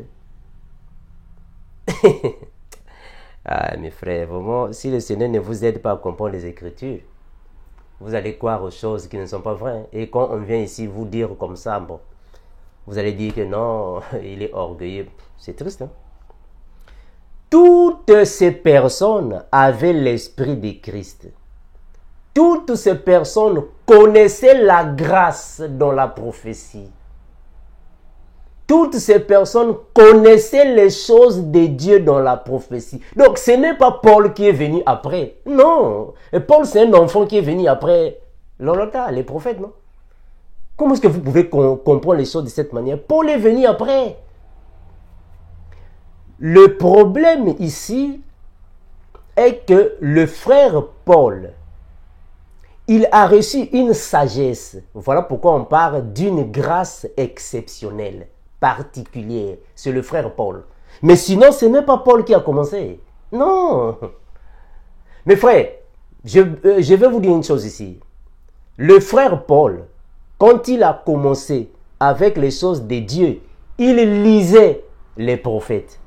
Ah, mes frères, vraiment, si le Seigneur ne vous aide pas à comprendre les Écritures, vous allez croire aux choses qui ne sont pas vraies. Et quand on vient ici vous dire comme ça, bon, vous allez dire que non, il est orgueilleux. C'est triste, hein? Toutes ces personnes avaient l'esprit de Christ. Toutes ces personnes connaissaient la grâce dans la prophétie. Toutes ces personnes connaissaient les choses de Dieu dans la prophétie. Donc, ce n'est pas Paul qui est venu après. Non. Et Paul, c'est un enfant qui est venu après les prophètes, non? Comment est-ce que vous pouvez comprendre les choses de cette manière? Paul est venu après. Le problème ici est que le frère Paul, il a reçu une sagesse. Voilà pourquoi on parle d'une grâce exceptionnelle, particulière. C'est le frère Paul. Mais sinon, ce n'est pas Paul qui a commencé. Non. Mes frères, je vais vous dire une chose ici. Le frère Paul, quand il a commencé avec les choses de Dieu, il lisait les prophètes.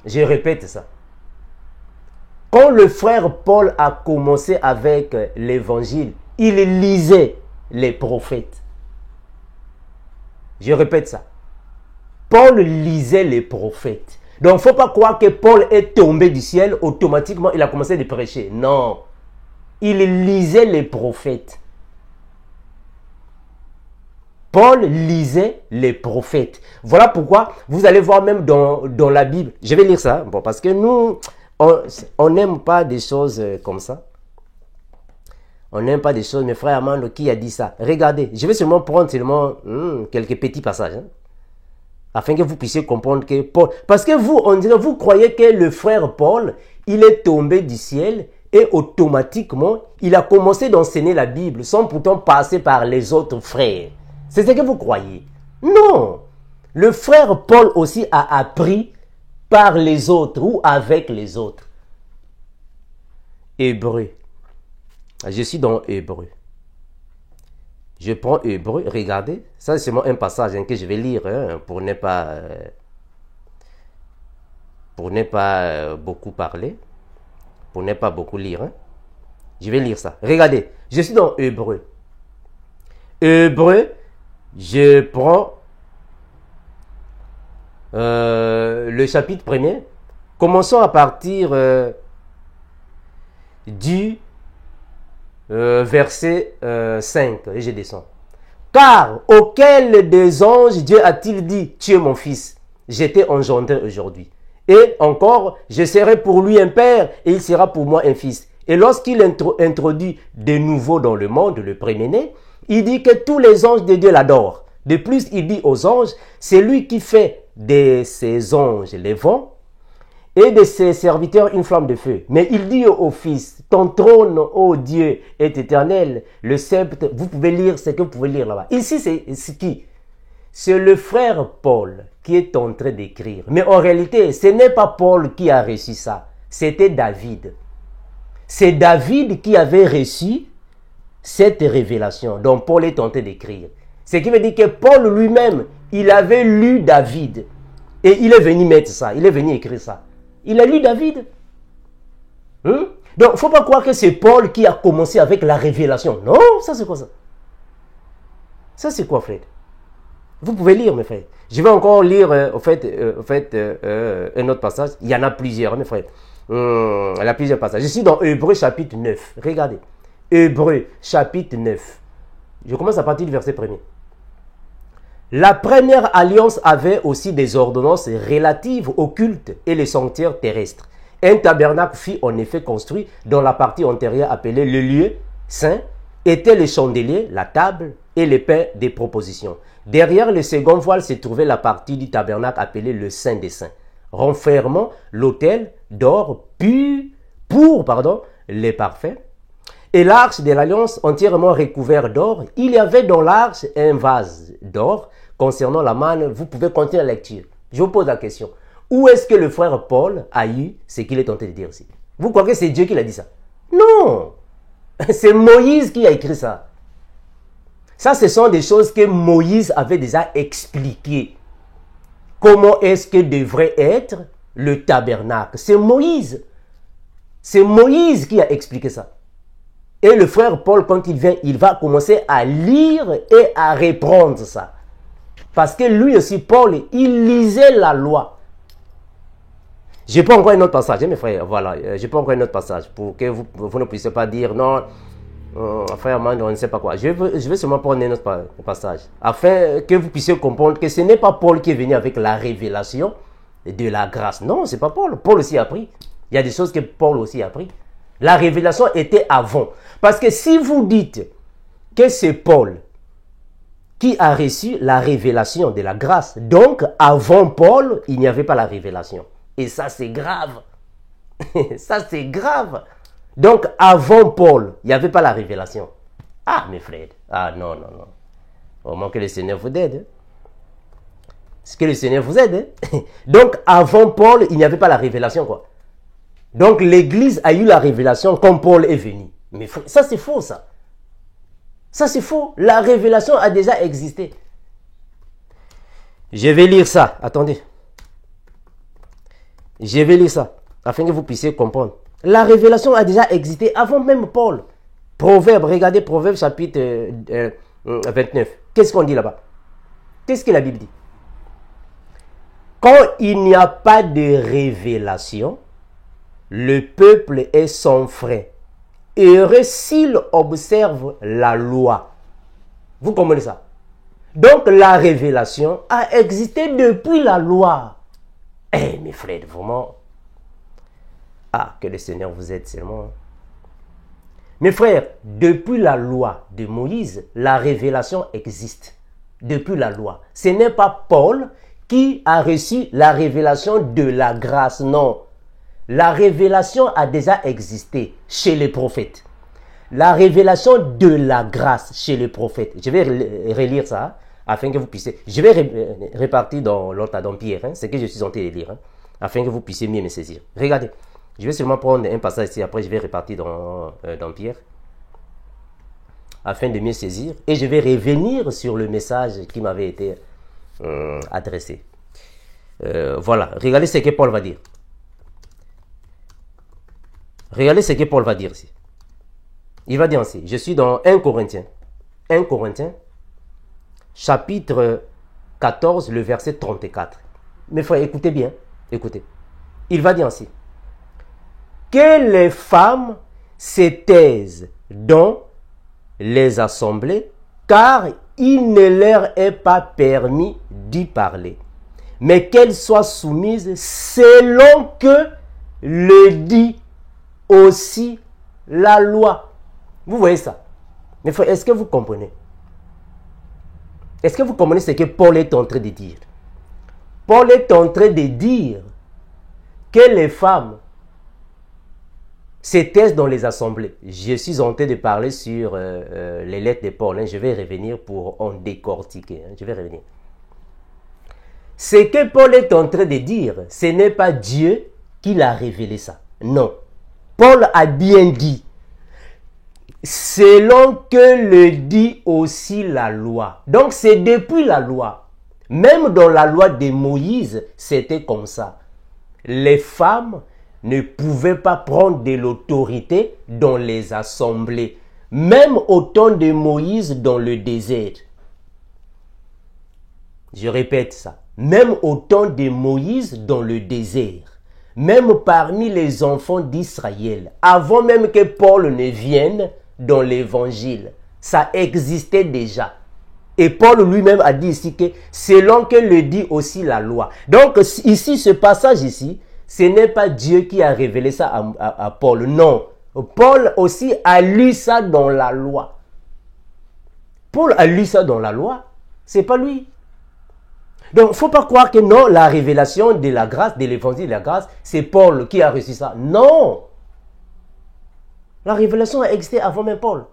Je répète ça. Quand le frère Paul a commencé avec l'évangile, il lisait les prophètes. Je répète ça. Paul lisait les prophètes. Donc, il ne faut pas croire que Paul est tombé du ciel, automatiquement, il a commencé à prêcher. Non. Il lisait les prophètes. Paul lisait les prophètes. Voilà pourquoi vous allez voir même dans la Bible. Je vais lire ça. Bon, parce que nous, on n'aime pas des choses comme ça. On n'aime pas des choses. Mes frères Armando, qui a dit ça? Regardez, je vais seulement prendre quelques petits passages. Afin que vous puissiez comprendre que Paul... Parce que vous, on dirait, vous croyez que le frère Paul, il est tombé du ciel et automatiquement, il a commencé d'enseigner la Bible sans pourtant passer par les autres frères. C'est ce que vous croyez. Non. Le frère Paul aussi a appris par les autres ou avec les autres. Hébreu. Je suis dans Hébreu. Je prends Hébreu, regardez, ça c'est seulement un passage que je vais lire pour ne pas beaucoup parler, pour ne pas beaucoup lire. Je vais lire ça. Regardez, je suis dans Hébreu. Hébreu, je prends le chapitre 1er. Commençons à partir du verset 5, et je descends. Car auquel des anges Dieu a-t-il dit, tu es mon fils, je t'ai engendré aujourd'hui. Et encore, je serai pour lui un père, et il sera pour moi un fils. Et lorsqu'il introduit de nouveau dans le monde, le premier-né, il dit que tous les anges de Dieu l'adorent. De plus, il dit aux anges, c'est lui qui fait de ses anges les vents, et de ses serviteurs une flamme de feu. Mais il dit au Fils, ton trône, ô Dieu, est éternel, le sceptre, vous pouvez lire ce que vous pouvez lire là-bas. Ici, c'est qui? C'est le frère Paul qui est en train d'écrire. Mais en réalité, ce n'est pas Paul qui a reçu ça, c'était David. C'est David qui avait reçu cette révélation dont Paul est en train d'écrire. Ce qui veut dire que Paul lui-même, il avait lu David. Et il est venu mettre ça, il est venu écrire ça. Il a lu David. Donc, il ne faut pas croire que c'est Paul qui a commencé avec la révélation. Non, ça c'est quoi ça? Ça c'est quoi, frère? Vous pouvez lire, mes frères. Je vais encore lire, un autre passage. Il y en a plusieurs, mes frères. Il y a plusieurs passages. Je suis dans Hébreu chapitre 9. Regardez. Hébreu chapitre 9. Je commence à partir du verset 1er. La première alliance avait aussi des ordonnances relatives au culte et les sanctuaires terrestres. Un tabernacle fut en effet construit dans la partie antérieure appelée le lieu saint, étaient les chandeliers, la table et les pains des propositions. Derrière le second voile se trouvait la partie du tabernacle appelée le Saint des Saints, renfermant l'autel d'or pour les parfaits. Et l'arche de l'alliance entièrement recouvert d'or, il y avait dans l'arche un vase d'or. Concernant la manne, vous pouvez continuer la lecture. Je vous pose la question. Où est-ce que le frère Paul a eu ce qu'il est tenté de dire ici? Vous croyez que c'est Dieu qui l'a dit ça? Non! C'est Moïse qui a écrit ça. Ça, ce sont des choses que Moïse avait déjà expliquées. Comment est-ce que devrait être le tabernacle? C'est Moïse. C'est Moïse qui a expliqué ça. Et le frère Paul, quand il vient, il va commencer à lire et à reprendre ça. Parce que lui aussi, Paul, il lisait la loi. Je prends encore un autre passage, mes frères. Voilà, je prends encore un autre passage pour que vous ne puissiez pas dire non, frère Mando, on ne sait pas quoi. Je vais seulement prendre un autre passage afin que vous puissiez comprendre que ce n'est pas Paul qui est venu avec la révélation de la grâce. Non, ce n'est pas Paul. Paul aussi a appris. Il y a des choses que Paul aussi a appris. La révélation était avant. Parce que si vous dites que c'est Paul qui a reçu la révélation de la grâce. Donc, avant Paul, il n'y avait pas la révélation. Et ça, c'est grave. Ça, c'est grave. Donc, avant Paul, il n'y avait pas la révélation. Ah, mes frères. Ah, non, non, non. Au moins que le Seigneur vous aide. C'est que le Seigneur vous aide. Donc, avant Paul, il n'y avait pas la révélation, quoi. Donc, l'Église a eu la révélation quand Paul est venu. Mais ça, c'est faux, ça. Ça, c'est faux. La révélation a déjà existé. Je vais lire ça. Attendez. Je vais lire ça, afin que vous puissiez comprendre. La révélation a déjà existé avant même Paul. Proverbe, regardez Proverbe chapitre 29. Qu'est-ce qu'on dit là-bas? Qu'est-ce que la Bible dit? Quand il n'y a pas de révélation, le peuple est sans frein. Heureux s'il observe la loi. Vous comprenez ça? Donc la révélation a existé depuis la loi. Eh, mes frères, vraiment. Ah, que le Seigneur vous aide seulement. Mes frères, depuis la loi de Moïse, la révélation existe. Depuis la loi. Ce n'est pas Paul qui a reçu la révélation de la grâce, non. La révélation a déjà existé chez les prophètes. La révélation de la grâce chez les prophètes. Je vais relire ça, afin que vous puissiez... Je vais répartir dans l'autre, dans Pierre, ce que je suis en train de lire, afin que vous puissiez mieux me saisir. Regardez, je vais seulement prendre un passage ici, après je vais répartir dans Pierre, afin de mieux saisir, et je vais revenir sur le message qui m'avait été adressé. Voilà, regardez ce que Paul va dire. Regardez ce que Paul va dire ici. Il va dire ainsi, je suis dans 1 Corinthiens. 1 Corinthiens, chapitre 14, le verset 34. Mes frères, écoutez bien, écoutez. Il va dire ainsi. Que les femmes se taisent dans les assemblées, car il ne leur est pas permis d'y parler, mais qu'elles soient soumises selon que le dit aussi la loi. Vous voyez ça? Mais est-ce que vous comprenez? Est-ce que vous comprenez ce que Paul est en train de dire? Paul est en train de dire que les femmes se taisent dans les assemblées. Je suis en train de parler sur les lettres de Paul. Je vais revenir pour en décortiquer. Je vais revenir. Ce que Paul est en train de dire, ce n'est pas Dieu qui l'a révélé ça. Non. Paul a bien dit, selon que le dit aussi la loi. Donc c'est depuis la loi. Même dans la loi de Moïse, c'était comme ça. Les femmes ne pouvaient pas prendre de l'autorité dans les assemblées. Même au temps de Moïse dans le désert. Je répète ça. Même au temps de Moïse dans le désert. Même parmi les enfants d'Israël. Avant même que Paul ne vienne dans l'évangile. Ça existait déjà. Et Paul lui-même a dit ici que selon que le dit aussi la loi. Donc ici, ce passage ici, ce n'est pas Dieu qui a révélé ça à Paul. Non. Paul aussi a lu ça dans la loi. Paul a lu ça dans la loi. C'est pas lui. Donc, il ne faut pas croire que non, la révélation de la grâce, de l'évangile de la grâce, c'est Paul qui a reçu ça. Non. La révélation a existé avant même Paul.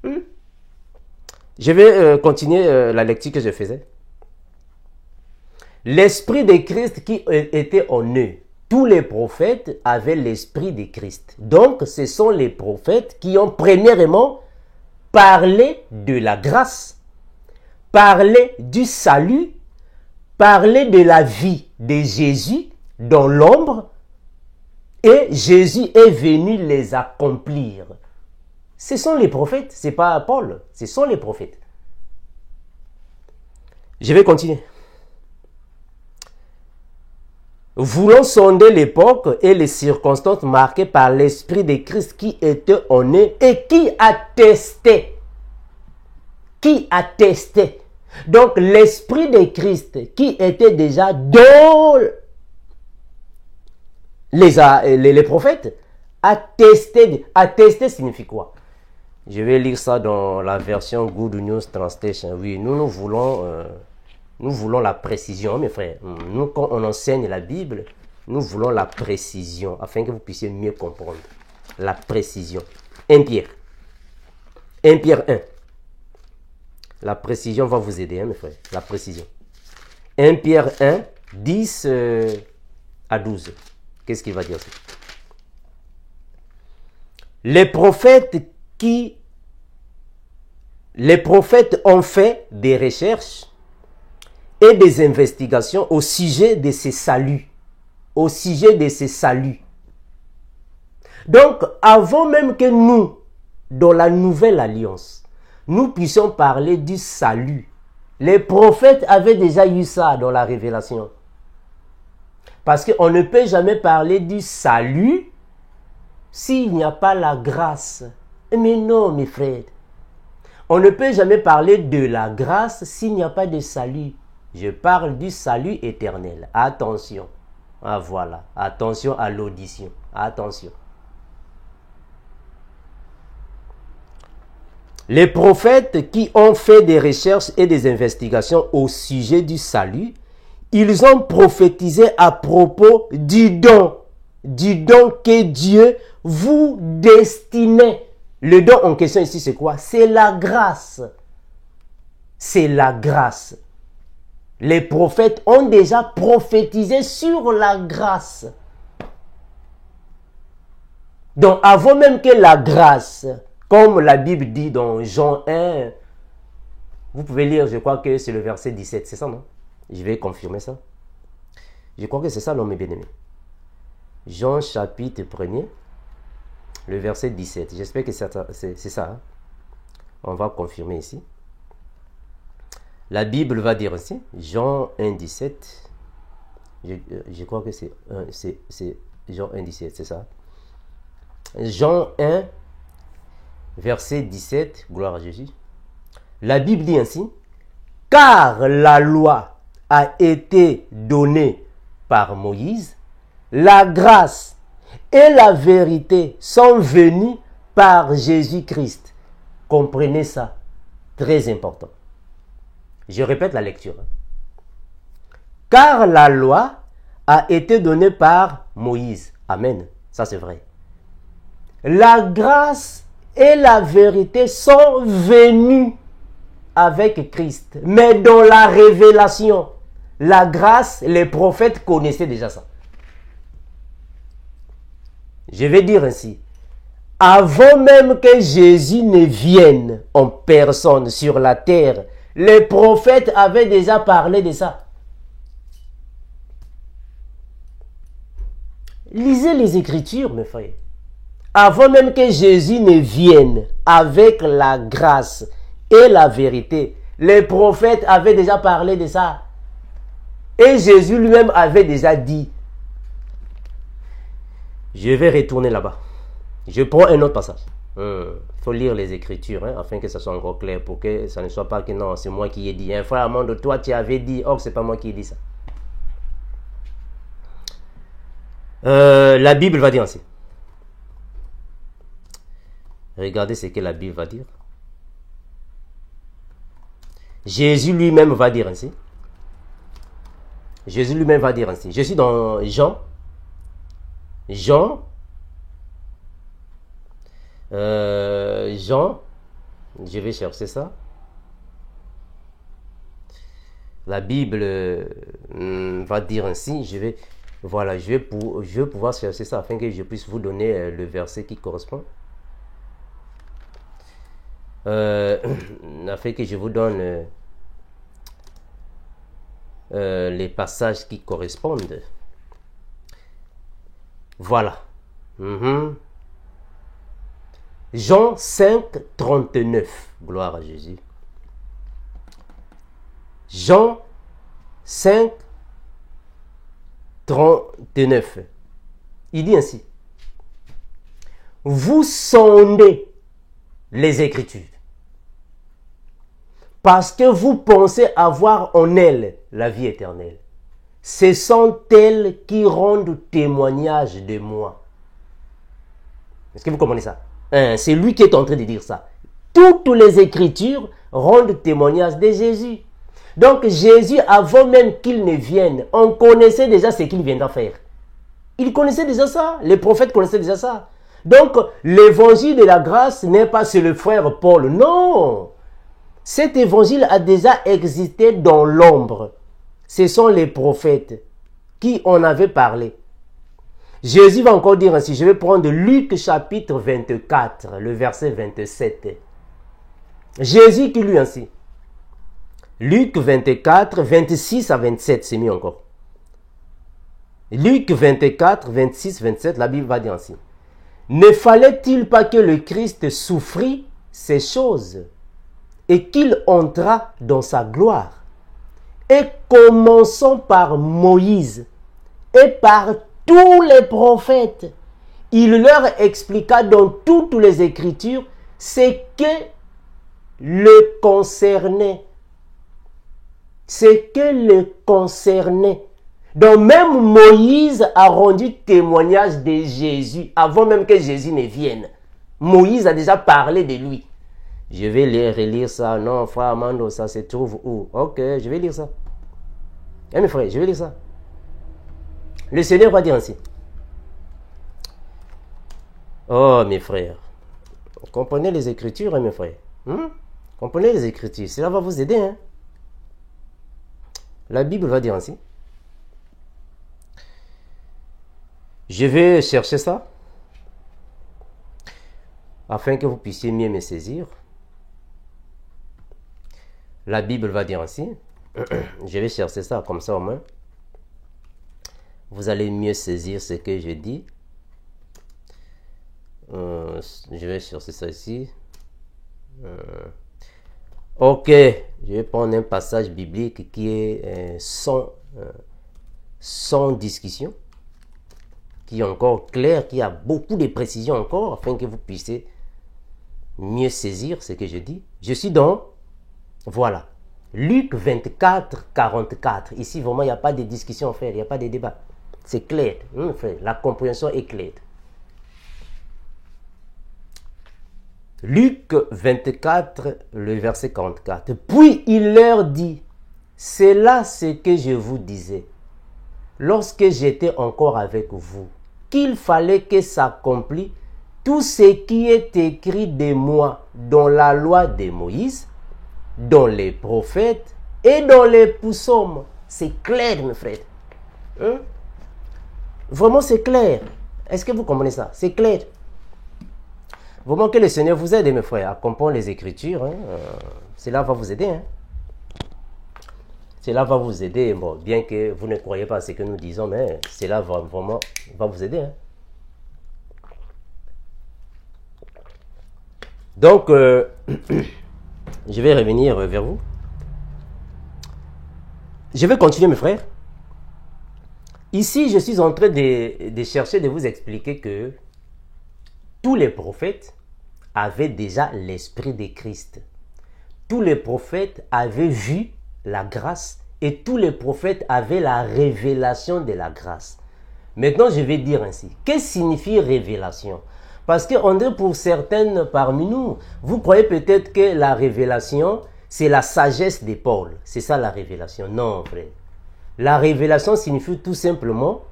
Je vais continuer la lecture que je faisais. L'esprit de Christ qui était en eux. Tous les prophètes avaient l'esprit de Christ. Donc, ce sont les prophètes qui ont premièrement parlé de la grâce, parlé du salut, parlé de la vie de Jésus dans l'ombre, et Jésus est venu les accomplir. Ce sont les prophètes, ce n'est pas Paul, ce sont les prophètes. Je vais continuer. Voulant sonder l'époque et les circonstances marquées par l'esprit de Christ qui était en eux et qui attestait. Qui attestait. Donc l'esprit de Christ qui était déjà dans les prophètes, attester signifie quoi? Je vais lire ça dans la version Good News Translation. Oui, nous voulons la précision, mes frères. Nous, quand on enseigne la Bible, nous voulons la précision, afin que vous puissiez mieux comprendre. La précision. 1 Pierre. 1 Pierre 1. La précision va vous aider, hein, mes frères. La précision. 1 Pierre 1, 10 à 12. Qu'est-ce qu'il va dire ça? Les prophètes ont fait des recherches et des investigations au sujet de ces saluts. Au sujet de ces saluts. Donc, avant même que nous, dans la nouvelle alliance, nous puissions parler du salut, les prophètes avaient déjà eu ça dans la révélation. Parce qu'on ne peut jamais parler du salut s'il n'y a pas la grâce. Mais non, mes frères. On ne peut jamais parler de la grâce s'il n'y a pas de salut. Je parle du salut éternel. Attention. Ah voilà. Attention à l'audition. Attention. Les prophètes qui ont fait des recherches et des investigations au sujet du salut, ils ont prophétisé à propos du don que Dieu vous destinait. Le don en question ici, c'est quoi? C'est la grâce. C'est la grâce. Les prophètes ont déjà prophétisé sur la grâce. Donc, avant même que la grâce, comme la Bible dit dans Jean 1, vous pouvez lire, je crois que c'est le verset 17, c'est ça, non? Je vais confirmer ça. Je crois que c'est ça, non, mes bien-aimés. Jean chapitre 1er, le verset 17. J'espère que c'est ça. Hein? On va confirmer ici. La Bible va dire aussi, Jean 1, 17. Je crois que c'est Jean 1, 17, c'est ça. Jean 1, verset 17, gloire à Jésus. La Bible dit ainsi, car la loi a été donnée par Moïse, la grâce et la vérité sont venues par Jésus-Christ. Comprenez ça, très important. Je répète la lecture. Car la loi a été donnée par Moïse. Amen, ça c'est vrai. La grâce et la vérité sont venues avec Christ. Mais dans la révélation, la grâce, les prophètes connaissaient déjà ça. Je vais dire ainsi. Avant même que Jésus ne vienne en personne sur la terre, les prophètes avaient déjà parlé de ça. Lisez les Écritures, mes frères. Avant même que Jésus ne vienne avec la grâce et la vérité, les prophètes avaient déjà parlé de ça. Et Jésus lui-même avait déjà dit. Je vais retourner là-bas. Je prends un autre passage. Il faut lire les Écritures, hein, afin que ça soit encore clair, pour que ça ne soit pas que non, c'est moi qui ai dit. Un frère Armando, toi tu avais dit, or c'est pas moi qui ai dit ça. La Bible va dire ainsi. Regardez ce que la Bible va dire. Jésus lui-même va dire ainsi. Jésus lui-même va dire ainsi. Je suis dans Jean. Jean, je vais chercher ça. La Bible va dire ainsi. Je vais pouvoir chercher ça afin que je puisse vous donner le verset qui correspond. Afin que je vous donne les passages qui correspondent. Voilà. Jean 5, 39. Gloire à Jésus. Jean 5, 39. Il dit ainsi. Vous sondez les Écritures parce que vous pensez avoir en elles la vie éternelle. Ce sont elles qui rendent témoignage de moi. Est-ce que vous comprenez ça? C'est lui qui est en train de dire ça. Toutes les Écritures rendent témoignage de Jésus. Donc Jésus, avant même qu'il ne vienne, on connaissait déjà ce qu'il viendra faire. Il connaissait déjà ça. Les prophètes connaissaient déjà ça. Donc l'évangile de la grâce n'est pas sur le frère Paul. Non. Cet évangile a déjà existé dans l'ombre. Ce sont les prophètes qui en avaient parlé. Jésus va encore dire ainsi. Je vais prendre Luc chapitre 24, le verset 27. Jésus qui lut ainsi. Luc 24, 26 à 27, c'est mieux encore. Luc 24, 26, 27, la Bible va dire ainsi. Ne fallait-il pas que le Christ souffrit ces choses et qu'il entra dans sa gloire? Et commençons par Moïse et par tous les prophètes. Il leur expliqua dans toutes les Écritures ce que le concernait. Ce que le concernait. Donc même Moïse a rendu témoignage de Jésus avant même que Jésus ne vienne. Moïse a déjà parlé de lui. Je vais relire ça. Non, frère Amando, ça se trouve où? Ok, je vais lire ça. Eh mes frères, je vais lire ça. Le Seigneur va dire ainsi. Oh mes frères, comprenez les Écritures, hein, mes frères. Comprenez les Écritures, cela va vous aider. Hein? La Bible va dire ainsi. Je vais chercher ça afin que vous puissiez mieux me saisir. La Bible va dire ainsi. Je vais chercher ça comme ça au moins. Vous allez mieux saisir ce que je dis. Je vais chercher ça ici. Ok, je vais prendre un passage biblique qui est sans discussion, qui est encore clair, qui a beaucoup de précisions encore, afin que vous puissiez mieux saisir ce que je dis. Je suis dans, voilà, Luc 24, 44. Ici, vraiment, il n'y a pas de discussion à faire, il n'y a pas de débat. C'est clair, la compréhension est claire. Luc 24, le verset 44. Puis il leur dit, c'est là ce que je vous disais, lorsque j'étais encore avec vous, qu'il fallait que s'accomplisse tout ce qui est écrit de moi dans la loi de Moïse, dans les prophètes et dans les psaumes. C'est clair, mes frères. Vraiment, c'est clair. Est-ce que vous comprenez ça? C'est clair. Vraiment que le Seigneur vous aide, mes frères, à comprendre les Écritures. Cela va vous aider. Cela va vous aider. Bon, bien que vous ne croyez pas à ce que nous disons, mais cela va vraiment vous aider. Donc, je vais revenir vers vous. Je vais continuer, mes frères. Ici, je suis en train de chercher de vous expliquer que tous les prophètes avaient déjà l'esprit de Christ. Tous les prophètes avaient vu la grâce et tous les prophètes avaient la révélation de la grâce. Maintenant, je vais dire ainsi. Qu'est-ce que signifie révélation? Parce qu'on dit pour certaines parmi nous, vous croyez peut-être que la révélation, c'est la sagesse de Paul. C'est ça la révélation. Non, frère. La révélation signifie tout simplement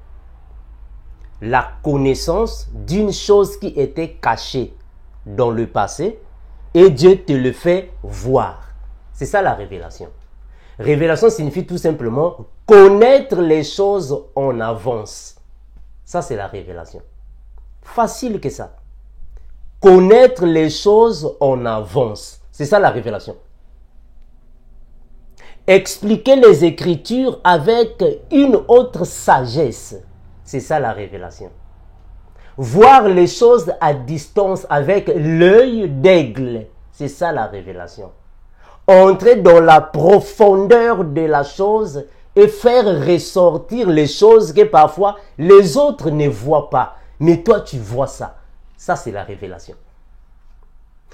la connaissance d'une chose qui était cachée dans le passé et Dieu te le fait voir. C'est ça la révélation. Révélation signifie tout simplement connaître les choses en avance. Ça, c'est la révélation. Facile que ça. Connaître les choses en avance. C'est ça la révélation. Expliquer les Écritures avec une autre sagesse. C'est ça la révélation. Voir les choses à distance avec l'œil d'aigle. C'est ça la révélation. Entrer dans la profondeur de la chose et faire ressortir les choses que parfois les autres ne voient pas. Mais toi, tu vois ça. Ça, c'est la révélation.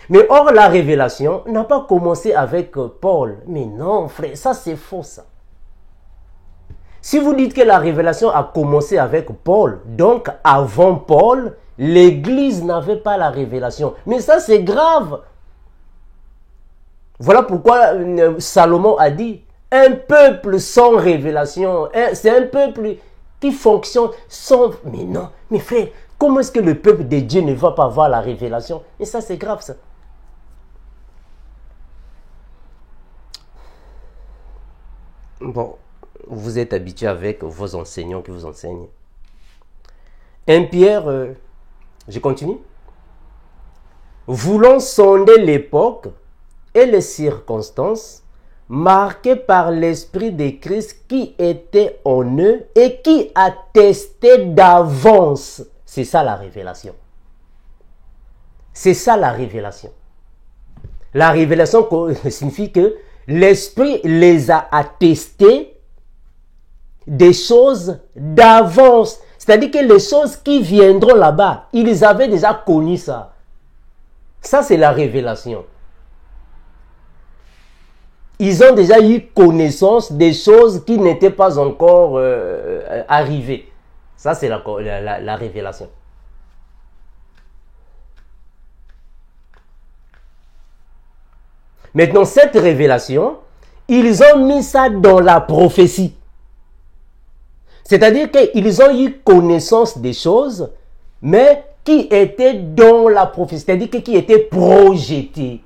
Mais or, la révélation n'a pas commencé avec Paul. Mais non, frère, ça c'est faux, ça. Si vous dites que la révélation a commencé avec Paul, donc avant Paul, l'Église n'avait pas la révélation. Mais ça, c'est grave. Voilà pourquoi Salomon a dit, un peuple sans révélation, c'est un peuple qui fonctionne sans... Mais non, mes frères, comment est-ce que le peuple de Dieu ne va pas avoir la révélation? Et ça, c'est grave, ça. Bon, vous êtes habitué avec vos enseignants qui vous enseignent. 1 Pierre, je continue. Voulant sonder l'époque et les circonstances marquées par l'Esprit de Christ qui était en eux et qui attestait d'avance. C'est ça la révélation. C'est ça la révélation. La révélation signifie que l'Esprit les a attestés des choses d'avance. C'est-à-dire que les choses qui viendront là-bas, ils avaient déjà connu ça. Ça, c'est la révélation. Ils ont déjà eu connaissance des choses qui n'étaient pas encore arrivées. Ça, c'est la révélation. Maintenant, cette révélation, ils ont mis ça dans la prophétie. C'est-à-dire qu'ils ont eu connaissance des choses, mais qui étaient dans la prophétie, c'est-à-dire qui étaient projetées.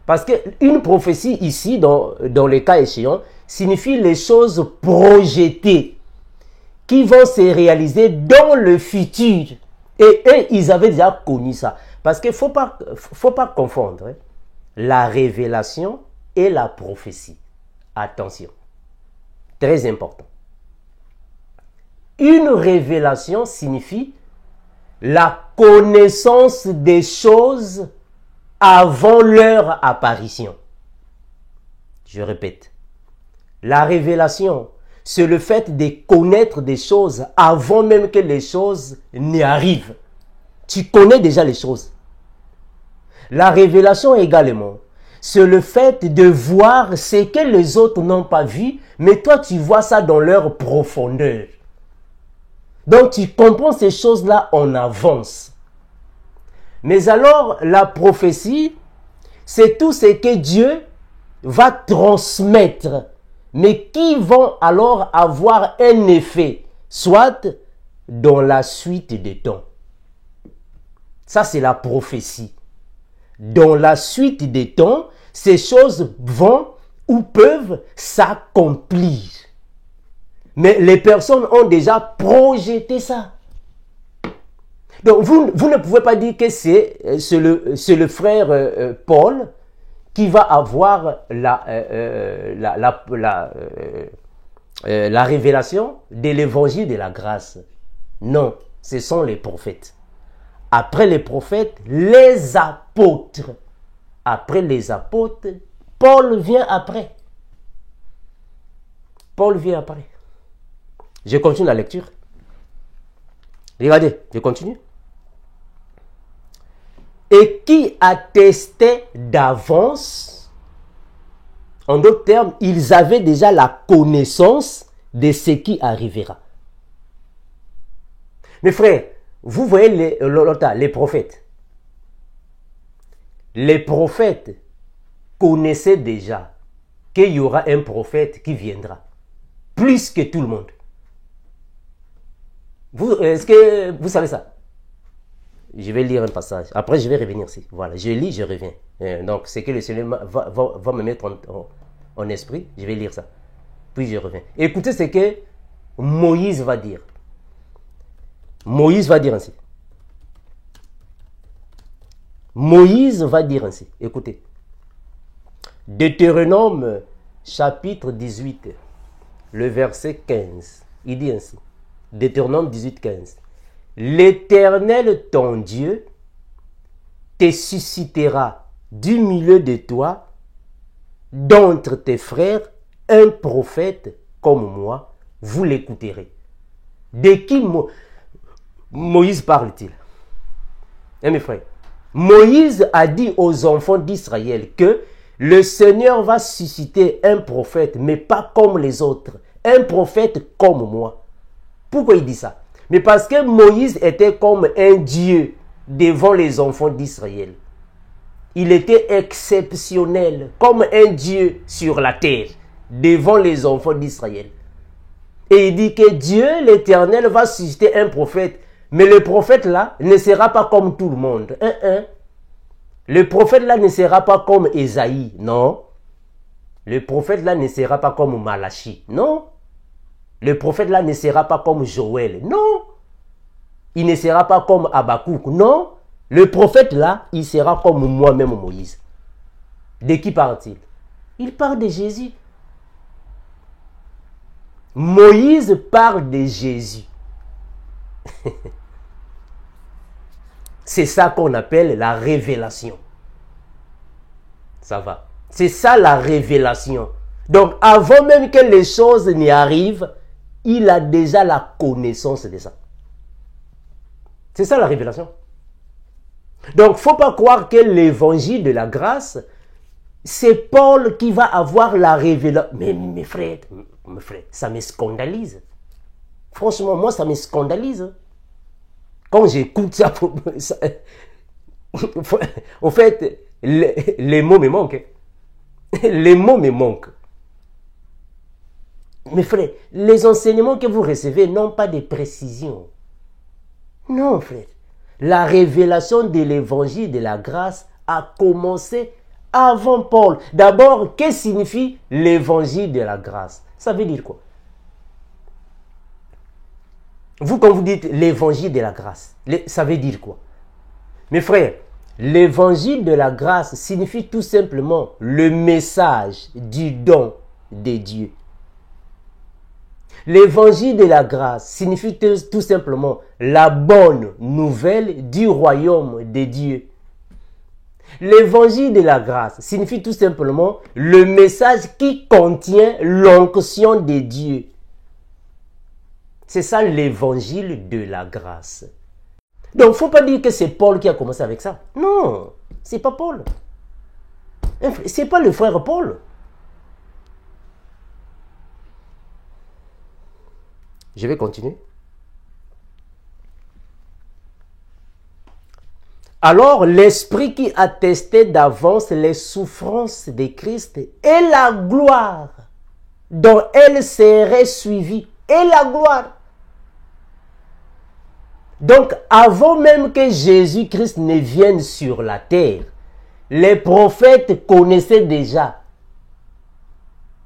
Parce qu'une prophétie ici, dans les cas échéants, signifie les choses projetées qui vont se réaliser dans le futur. Et eux, ils avaient déjà connu ça. Parce qu'il ne faut pas confondre la révélation et la prophétie. Attention, très important. Une révélation signifie la connaissance des choses avant leur apparition. Je répète, la révélation, c'est le fait de connaître des choses avant même que les choses n'y arrivent. Tu connais déjà les choses. La révélation également, c'est le fait de voir ce que les autres n'ont pas vu, mais toi tu vois ça dans leur profondeur. Donc tu comprends ces choses-là en avance. Mais alors la prophétie, c'est tout ce que Dieu va transmettre, mais qui vont alors avoir un effet, soit dans la suite des temps. Ça c'est la prophétie. Dans la suite des temps, ces choses vont ou peuvent s'accomplir. Mais les personnes ont déjà projeté ça. Donc vous ne pouvez pas dire que c'est le frère Paul qui va avoir la révélation de l'évangile de la grâce. Non, ce sont les prophètes. Après les prophètes, les apôtres. Après les apôtres, Paul vient après. Paul vient après. Je continue la lecture. Regardez, je continue. Et qui attestait d'avance, en d'autres termes, ils avaient déjà la connaissance de ce qui arrivera. Mes frères, vous voyez les prophètes. Les prophètes connaissaient déjà qu'il y aura un prophète qui viendra. Plus que tout le monde. Est-ce que vous savez ça? Je vais lire un passage. Après, je vais revenir ici. Voilà, je lis, je reviens. Donc, c'est que le Seigneur va me mettre en esprit. Je vais lire ça. Puis, je reviens. Écoutez ce que Moïse va dire. Moïse va dire ainsi. Moïse va dire ainsi. Écoutez. Deutéronome chapitre 18, le verset 15. Il dit ainsi. Deutéronome 18, 15. L'Éternel, ton Dieu, te suscitera du milieu de toi, d'entre tes frères, un prophète comme moi, vous l'écouterez. De qui Moïse parle-t-il? Mes frères, Moïse a dit aux enfants d'Israël que le Seigneur va susciter un prophète, mais pas comme les autres. Un prophète comme moi. Pourquoi il dit ça? Mais parce que Moïse était comme un Dieu devant les enfants d'Israël. Il était exceptionnel, comme un Dieu sur la terre, devant les enfants d'Israël. Et il dit que Dieu, l'Éternel, va susciter un prophète. Mais le prophète là ne sera pas comme tout le monde. Le prophète là ne sera pas comme Ésaïe, non. Le prophète là ne sera pas comme Malachi, non. Le prophète là ne sera pas comme Joël, non. Il ne sera pas comme Habakkuk, non. Le prophète là, il sera comme moi-même Moïse. De qui parle-t-il? Il parle de Jésus. Moïse parle de Jésus. C'est ça qu'on appelle la révélation. Ça va. C'est ça la révélation. Donc avant même que les choses n'y arrivent, il a déjà la connaissance de ça. C'est ça la révélation. Donc il ne faut pas croire que l'évangile de la grâce, c'est Paul qui va avoir la révélation. Mais mes frères, ça me scandalise. Franchement, moi ça me scandalise. Quand j'écoute ça, en fait, les mots me manquent. Les mots me manquent. Mes frères, les enseignements que vous recevez n'ont pas de précision. Non, frère. La révélation de l'évangile de la grâce a commencé avant Paul. D'abord, qu'est-ce que signifie l'évangile de la grâce? Ça veut dire quoi? Vous, quand vous dites l'évangile de la grâce, ça veut dire quoi? Mes frères, l'évangile de la grâce signifie tout simplement le message du don de Dieu. L'évangile de la grâce signifie tout simplement la bonne nouvelle du royaume de Dieu. L'évangile de la grâce signifie tout simplement le message qui contient l'onction de Dieu. C'est ça l'évangile de la grâce. Donc, il ne faut pas dire que c'est Paul qui a commencé avec ça. Non, ce n'est pas Paul. Ce n'est pas le frère Paul. Je vais continuer. Alors, l'Esprit qui attestait d'avance les souffrances de Christ et la gloire dont elle serait suivie, et la gloire. Donc, avant même que Jésus-Christ ne vienne sur la terre, les prophètes connaissaient déjà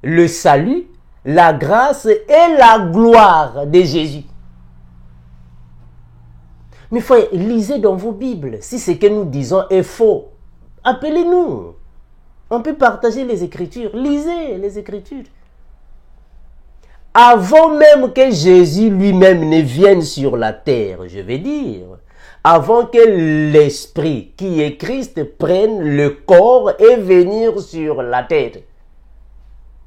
le salut, la grâce et la gloire de Jésus. Mais frère, lisez dans vos Bibles. Si ce que nous disons est faux, appelez-nous. On peut partager les Écritures. Lisez les Écritures. Avant même que Jésus lui-même ne vienne sur la terre, je vais dire, avant que l'Esprit qui est Christ prenne le corps et venir sur la terre,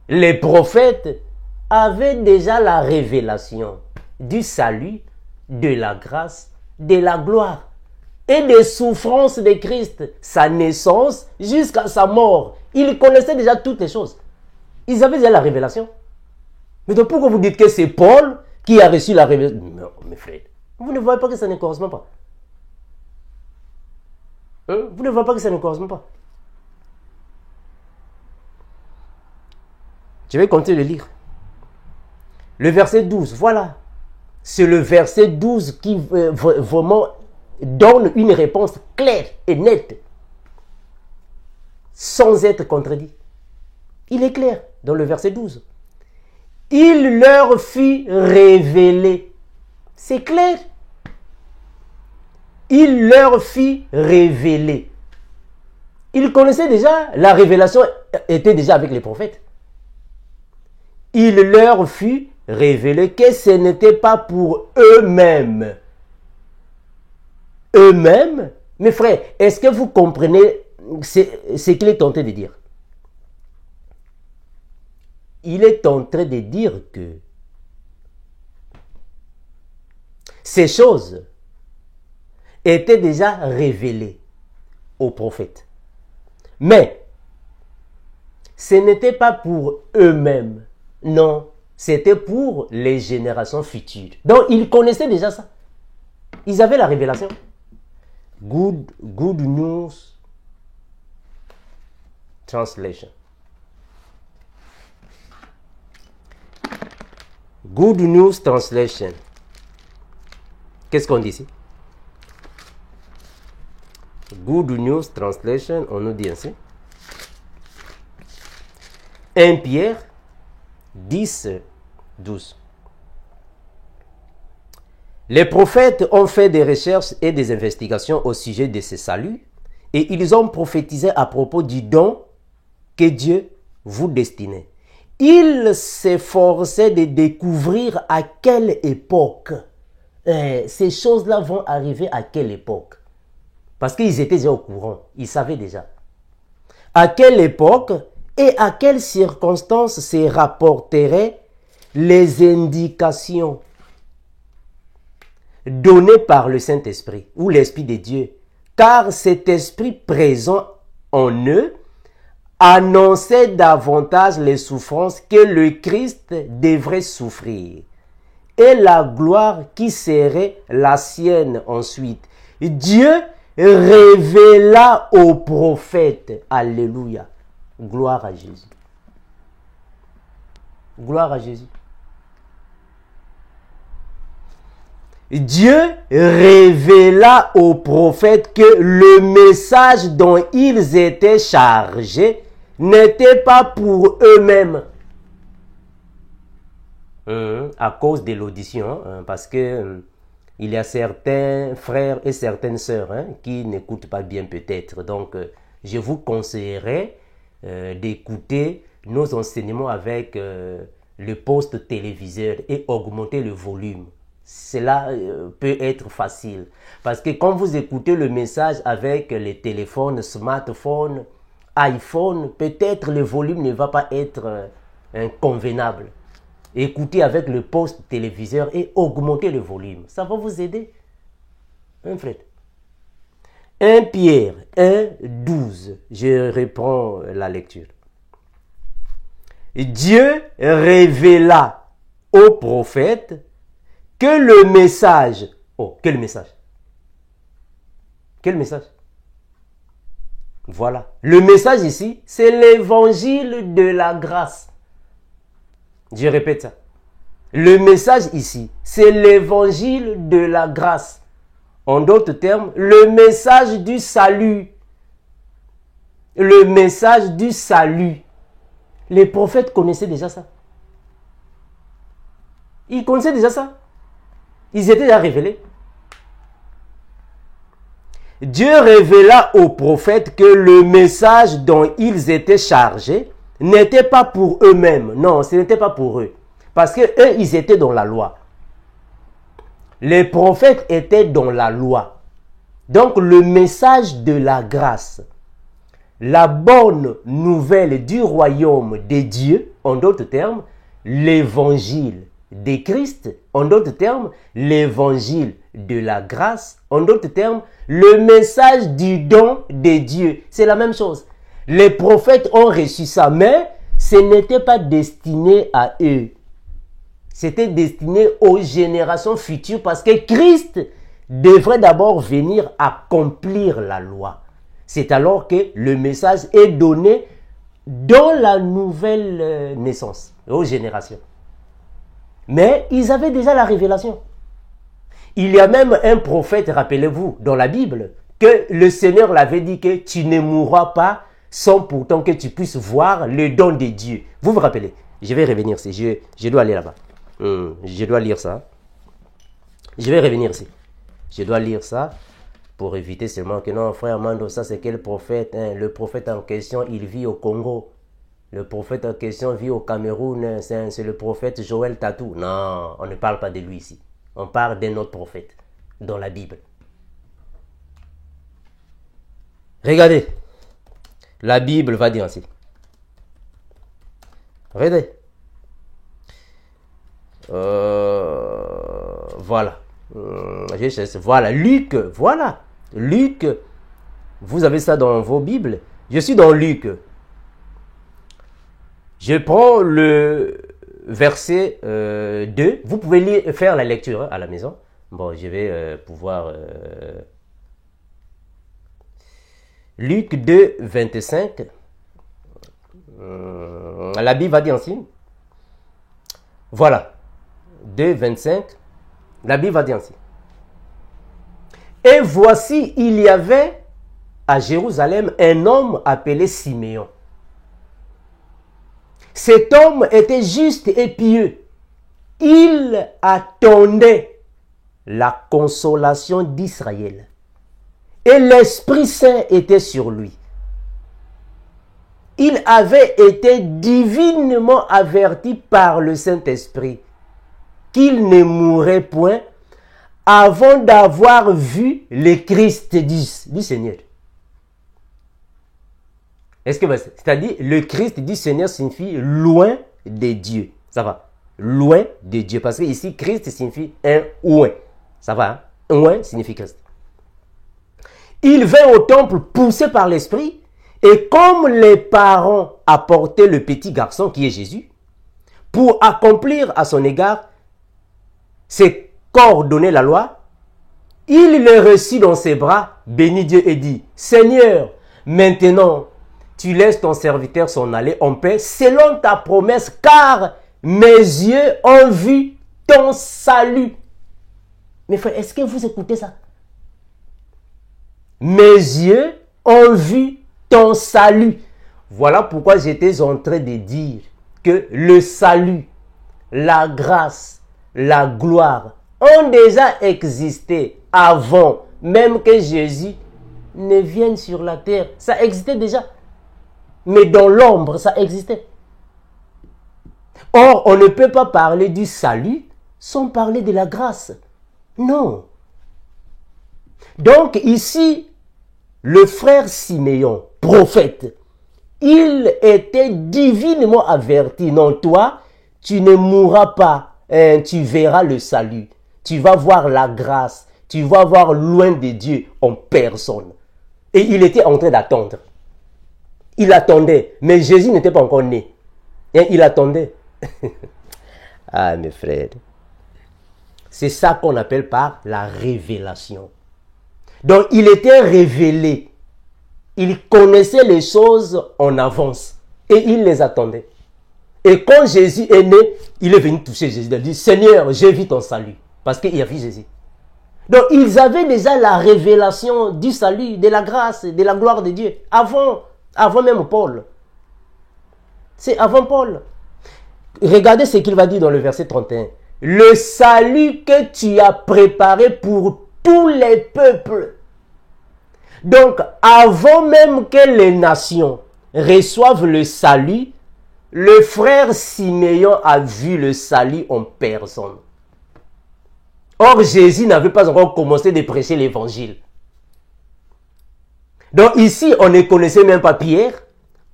les prophètes avaient déjà la révélation du salut, de la grâce, de la gloire et des souffrances de Christ, sa naissance jusqu'à sa mort. Ils connaissaient déjà toutes les choses. Ils avaient déjà la révélation. Mais donc pourquoi vous dites que c'est Paul qui a reçu la révélation? Non, mes frères, vous ne voyez pas que ça ne correspond pas. Vous ne voyez pas que ça ne correspond pas. Je vais continuer de lire. Le verset 12, voilà. C'est le verset 12 qui vraiment donne une réponse claire et nette, sans être contredit. Il est clair dans le verset 12. Il leur fit révéler. C'est clair. Il leur fit révéler. Ils connaissaient déjà, la révélation était déjà avec les prophètes. Il leur fut révélé que ce n'était pas pour eux-mêmes. Eux-mêmes, mes frères, est-ce que vous comprenez ce qu'il est tenté de dire? Il est en train de dire que ces choses étaient déjà révélées aux prophètes. Mais ce n'était pas pour eux-mêmes. Non, c'était pour les générations futures. Donc, ils connaissaient déjà ça. Ils avaient la révélation. Good news Translation. Good News Translation. Qu'est-ce qu'on dit ici? Good News Translation, on nous dit ainsi. 1 Pierre 10, 12. Les prophètes ont fait des recherches et des investigations au sujet de ce salut et ils ont prophétisé à propos du don que Dieu vous destinait. Ils s'efforçaient de découvrir à quelle époque ces choses-là vont arriver, à quelle époque. Parce qu'ils étaient déjà au courant, ils savaient déjà. À quelle époque et à quelles circonstances se rapporteraient les indications données par le Saint-Esprit ou l'Esprit de Dieu. Car cet Esprit présent en eux annonçait davantage les souffrances que le Christ devrait souffrir et la gloire qui serait la sienne ensuite. Dieu révéla aux prophètes. Alléluia. Gloire à Jésus. Gloire à Jésus. Dieu révéla aux prophètes que le message dont ils étaient chargés n'était pas pour eux-mêmes. À cause de l'audition, parce que il y a certains frères et certaines sœurs qui n'écoutent pas bien peut-être. Donc, je vous conseillerais d'écouter nos enseignements avec le poste téléviseur et augmenter le volume. Cela peut être facile. Parce que quand vous écoutez le message avec les téléphones, smartphones, iPhone, peut-être le volume ne va pas être convenable. Écoutez avec le poste téléviseur et augmentez le volume. Ça va vous aider. Frère. 1 Pierre 1, 12. Je reprends la lecture. Dieu révéla aux prophètes que le message... Oh, quel message? Quel message? Voilà. Le message ici, c'est l'évangile de la grâce. Je répète ça. Le message ici, c'est l'évangile de la grâce. En d'autres termes, le message du salut. Le message du salut. Les prophètes connaissaient déjà ça. Ils connaissaient déjà ça. Ils étaient déjà révélés. Dieu révéla aux prophètes que le message dont ils étaient chargés n'était pas pour eux-mêmes. Non, ce n'était pas pour eux. Parce que eux, ils étaient dans la loi. Les prophètes étaient dans la loi. Donc, le message de la grâce, la bonne nouvelle du royaume de Dieu, en d'autres termes, l'évangile de Christ, en d'autres termes, l'évangile de la grâce, en d'autres termes, le message du don de Dieu. C'est la même chose. Les prophètes ont reçu ça, mais ce n'était pas destiné à eux. C'était destiné aux générations futures parce que Christ devrait d'abord venir accomplir la loi. C'est alors que le message est donné dans la nouvelle naissance, aux générations. Mais ils avaient déjà la révélation. Il y a même un prophète, rappelez-vous, dans la Bible, que le Seigneur l'avait dit que tu ne mourras pas sans pourtant que tu puisses voir le don de Dieu. Vous vous rappelez? Je vais revenir ici. Je dois aller là-bas. Je dois lire ça. Je vais revenir ici. Je dois lire ça pour éviter seulement que non, frère Mando, ça c'est quel prophète? Le prophète en question, il vit au Congo. Le prophète en question vit au Cameroun. C'est le prophète Joël Tatou. Non, on ne parle pas de lui ici. On parle d'un autre prophète dans la Bible. Regardez. La Bible va dire ainsi. Regardez. Voilà. Voilà. Luc. Voilà. Luc. Vous avez ça dans vos Bibles. Je suis dans Luc. Je prends le verset 2. Vous pouvez faire la lecture à la maison. Bon, je vais pouvoir... Luc 2, 25. La Bible va dire ainsi. Voilà. 2, 25. La Bible va dire ainsi. Et voici, il y avait à Jérusalem un homme appelé Siméon. Cet homme était juste et pieux. Il attendait la consolation d'Israël. Et l'Esprit Saint était sur lui. Il avait été divinement averti par le Saint-Esprit qu'il ne mourrait point avant d'avoir vu le Christ du Seigneur. C'est-à-dire, le Christ du Seigneur signifie loin de Dieu. Ça va? Loin de Dieu. Parce que ici, Christ signifie un oint. Ça va? Hein? Oint signifie Christ. Il vint au temple poussé par l'Esprit. Et comme les parents apportaient le petit garçon qui est Jésus, pour accomplir à son égard c'est qu'ordonnait la loi, il le reçut dans ses bras, bénit Dieu et dit, Seigneur, maintenant, tu laisses ton serviteur s'en aller en paix selon ta promesse, car mes yeux ont vu ton salut. Mes frères, est-ce que vous écoutez ça? Mes yeux ont vu ton salut. Voilà pourquoi j'étais en train de dire que le salut, la grâce, la gloire ont déjà existé avant même que Jésus ne vienne sur la terre. Ça existait déjà. Mais dans l'ombre, ça existait. Or, on ne peut pas parler du salut sans parler de la grâce. Non. Donc ici, le frère Siméon, prophète, il était divinement averti. Non, toi, tu ne mourras pas. Tu verras le salut. Tu vas voir la grâce. Tu vas voir loin de Dieu en personne. Et il était en train d'attendre. Il attendait. Mais Jésus n'était pas encore né. Et il attendait. Ah, mes frères. C'est ça qu'on appelle par la révélation. Donc, il était révélé. Il connaissait les choses en avance. Et il les attendait. Et quand Jésus est né, il est venu toucher Jésus. Il a dit, Seigneur, j'ai vu ton salut. Parce qu'il a vu Jésus. Donc, ils avaient déjà la révélation du salut, de la grâce, de la gloire de Dieu. Avant même Paul. C'est avant Paul. Regardez ce qu'il va dire dans le verset 31. Le salut que tu as préparé pour tous les peuples. Donc, avant même que les nations reçoivent le salut, le frère Siméon a vu le salut en personne. Or, Jésus n'avait pas encore commencé de prêcher l'évangile. Donc ici, on ne connaissait même pas Pierre,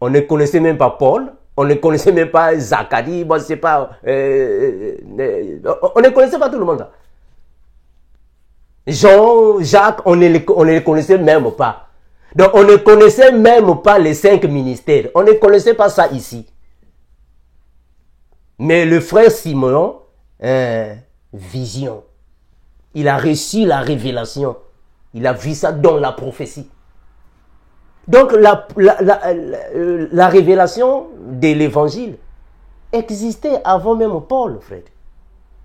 on ne connaissait même pas Paul, on ne connaissait même pas Zacharie, bon, c'est pas, on ne connaissait pas tout le monde. Jean, Jacques, on ne les connaissait même pas. Donc on ne connaissait même pas les 5 ministères. On ne connaissait pas ça ici. Mais le frère Simeon, vision. Il a reçu la révélation. Il a vu ça dans la prophétie. Donc la révélation de l'évangile existait avant même Paul, frère.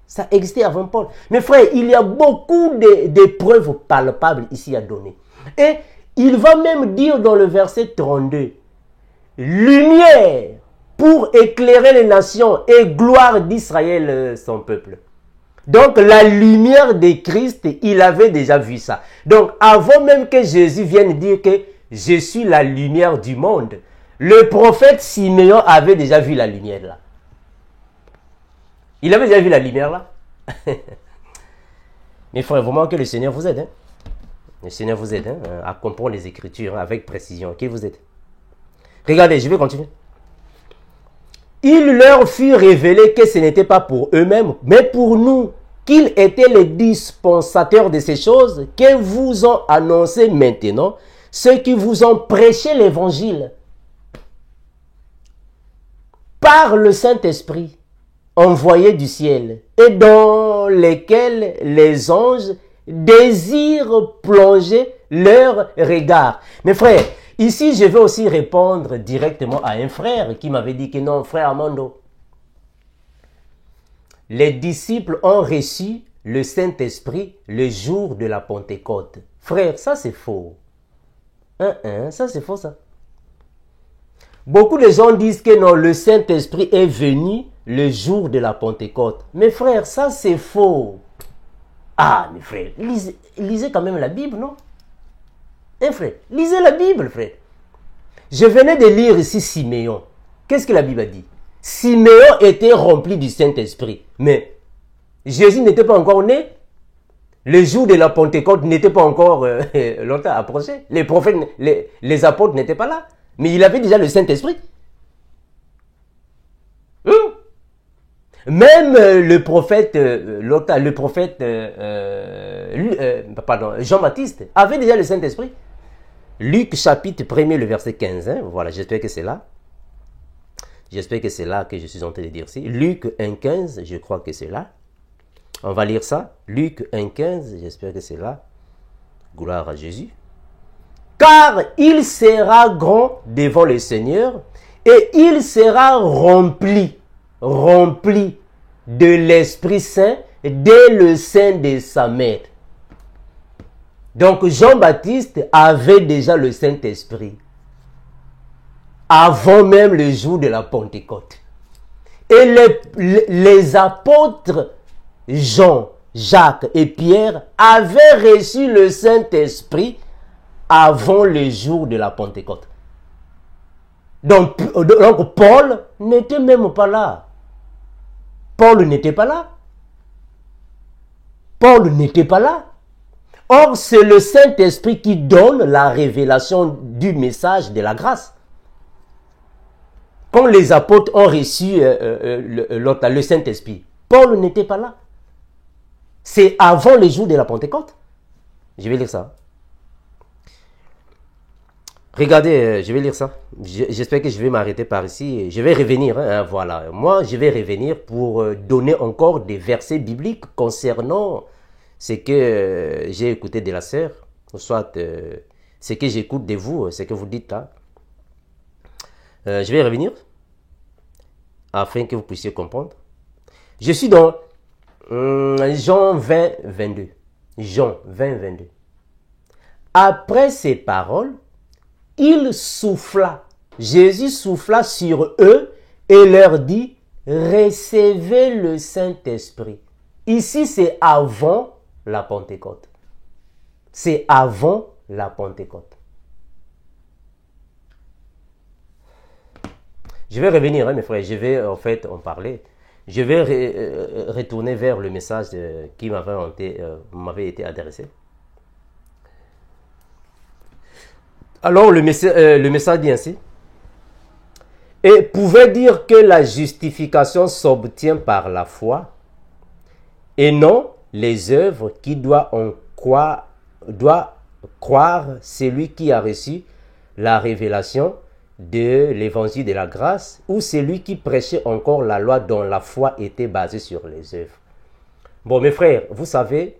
Ça existait avant Paul. Mais frère, il y a beaucoup de preuves palpables ici à donner. Et il va même dire dans le verset 32, lumière pour éclairer les nations et gloire d'Israël, son peuple. Donc la lumière de Christ, il avait déjà vu ça. Donc avant même que Jésus vienne dire que je suis la lumière du monde, le prophète Siméon avait déjà vu la lumière là. Il avait déjà vu la lumière là. Mais frère, vraiment que le Seigneur vous aide. Hein? Le Seigneur vous aide à comprendre les Écritures avec précision. Qu'il vous aide. Regardez, je vais continuer. Il leur fut révélé que ce n'était pas pour eux-mêmes, mais pour nous, qu'ils étaient les dispensateurs de ces choses que vous ont annoncé maintenant, ceux qui vous ont prêché l'évangile par le Saint-Esprit envoyé du ciel et dans lesquels les anges désirent plonger leur regard. Mes frères, Ici, je vais aussi répondre directement à un frère qui m'avait dit que non, frère Armando, les disciples ont reçu le Saint-Esprit le jour de la Pentecôte. Frère, ça c'est faux. Ça c'est faux ça. Beaucoup de gens disent que non, le Saint-Esprit est venu le jour de la Pentecôte. Mais frère, ça c'est faux. Ah, mes frères, lisez quand même la Bible, non? Frère, lisez la Bible, frère. Je venais de lire ici Siméon. Qu'est-ce que la Bible a dit? Siméon était rempli du Saint-Esprit. Mais Jésus n'était pas encore né. Le jour de la Pentecôte n'était pas encore longtemps approché. Les prophètes, les apôtres n'étaient pas là. Mais il avait déjà le Saint-Esprit. Même le prophète, Jean-Baptiste avait déjà le Saint-Esprit. Luc chapitre 1er, le verset 15. Voilà, j'espère que c'est là. J'espère que c'est là que je suis en train de dire ici. Luc 1,15, je crois que c'est là. On va lire ça. Luc 1,15, j'espère que c'est là. Gloire à Jésus. Car il sera grand devant le Seigneur et il sera rempli de l'Esprit Saint dès le sein de sa mère. Donc Jean-Baptiste avait déjà le Saint-Esprit avant même le jour de la Pentecôte. Et les apôtres Jean, Jacques et Pierre avaient reçu le Saint-Esprit avant le jour de la Pentecôte. Donc Paul n'était même pas là. Paul n'était pas là. Paul n'était pas là. Or, c'est le Saint-Esprit qui donne la révélation du message de la grâce. Quand les apôtres ont reçu le Saint-Esprit, Paul n'était pas là. C'est avant le jour de la Pentecôte. Je vais lire ça. Regardez, je vais lire ça. J'espère que je vais m'arrêter par ici. Je vais revenir. Voilà. Moi, je vais revenir pour donner encore des versets bibliques concernant ce que j'ai écouté de la sœur, soit ce que j'écoute de vous, ce que vous dites là. Je vais revenir afin que vous puissiez comprendre. Je suis dans Jean 20, 22. Jean 20, 22. Après ces paroles, il souffla. Jésus souffla sur eux et leur dit, recevez le Saint-Esprit. Ici, c'est avant la Pentecôte. C'est avant la Pentecôte. Je vais revenir, mes frères. Je vais en fait en parler. Je vais retourner vers le message qui m'avait été adressé. Alors, le message dit ainsi. Et pouvait dire que la justification s'obtient par la foi et non les œuvres qui doit croire celui qui a reçu la révélation de l'évangile de la grâce ou celui qui prêchait encore la loi dont la foi était basée sur les œuvres. Bon, mes frères, vous savez,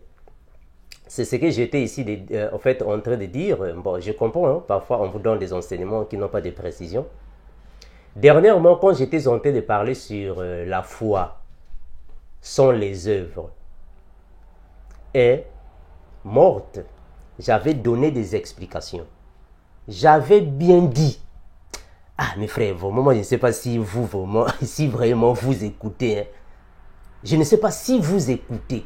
c'est ce que j'étais ici en fait en train de dire. Bon, je comprends, parfois on vous donne des enseignements qui n'ont pas de précision. Dernièrement, quand j'étais en train de parler sur la foi sans les œuvres est morte, j'avais donné des explications. J'avais bien dit, mes frères, vraiment, je ne sais pas si si vraiment vous écoutez. Je ne sais pas si vous écoutez.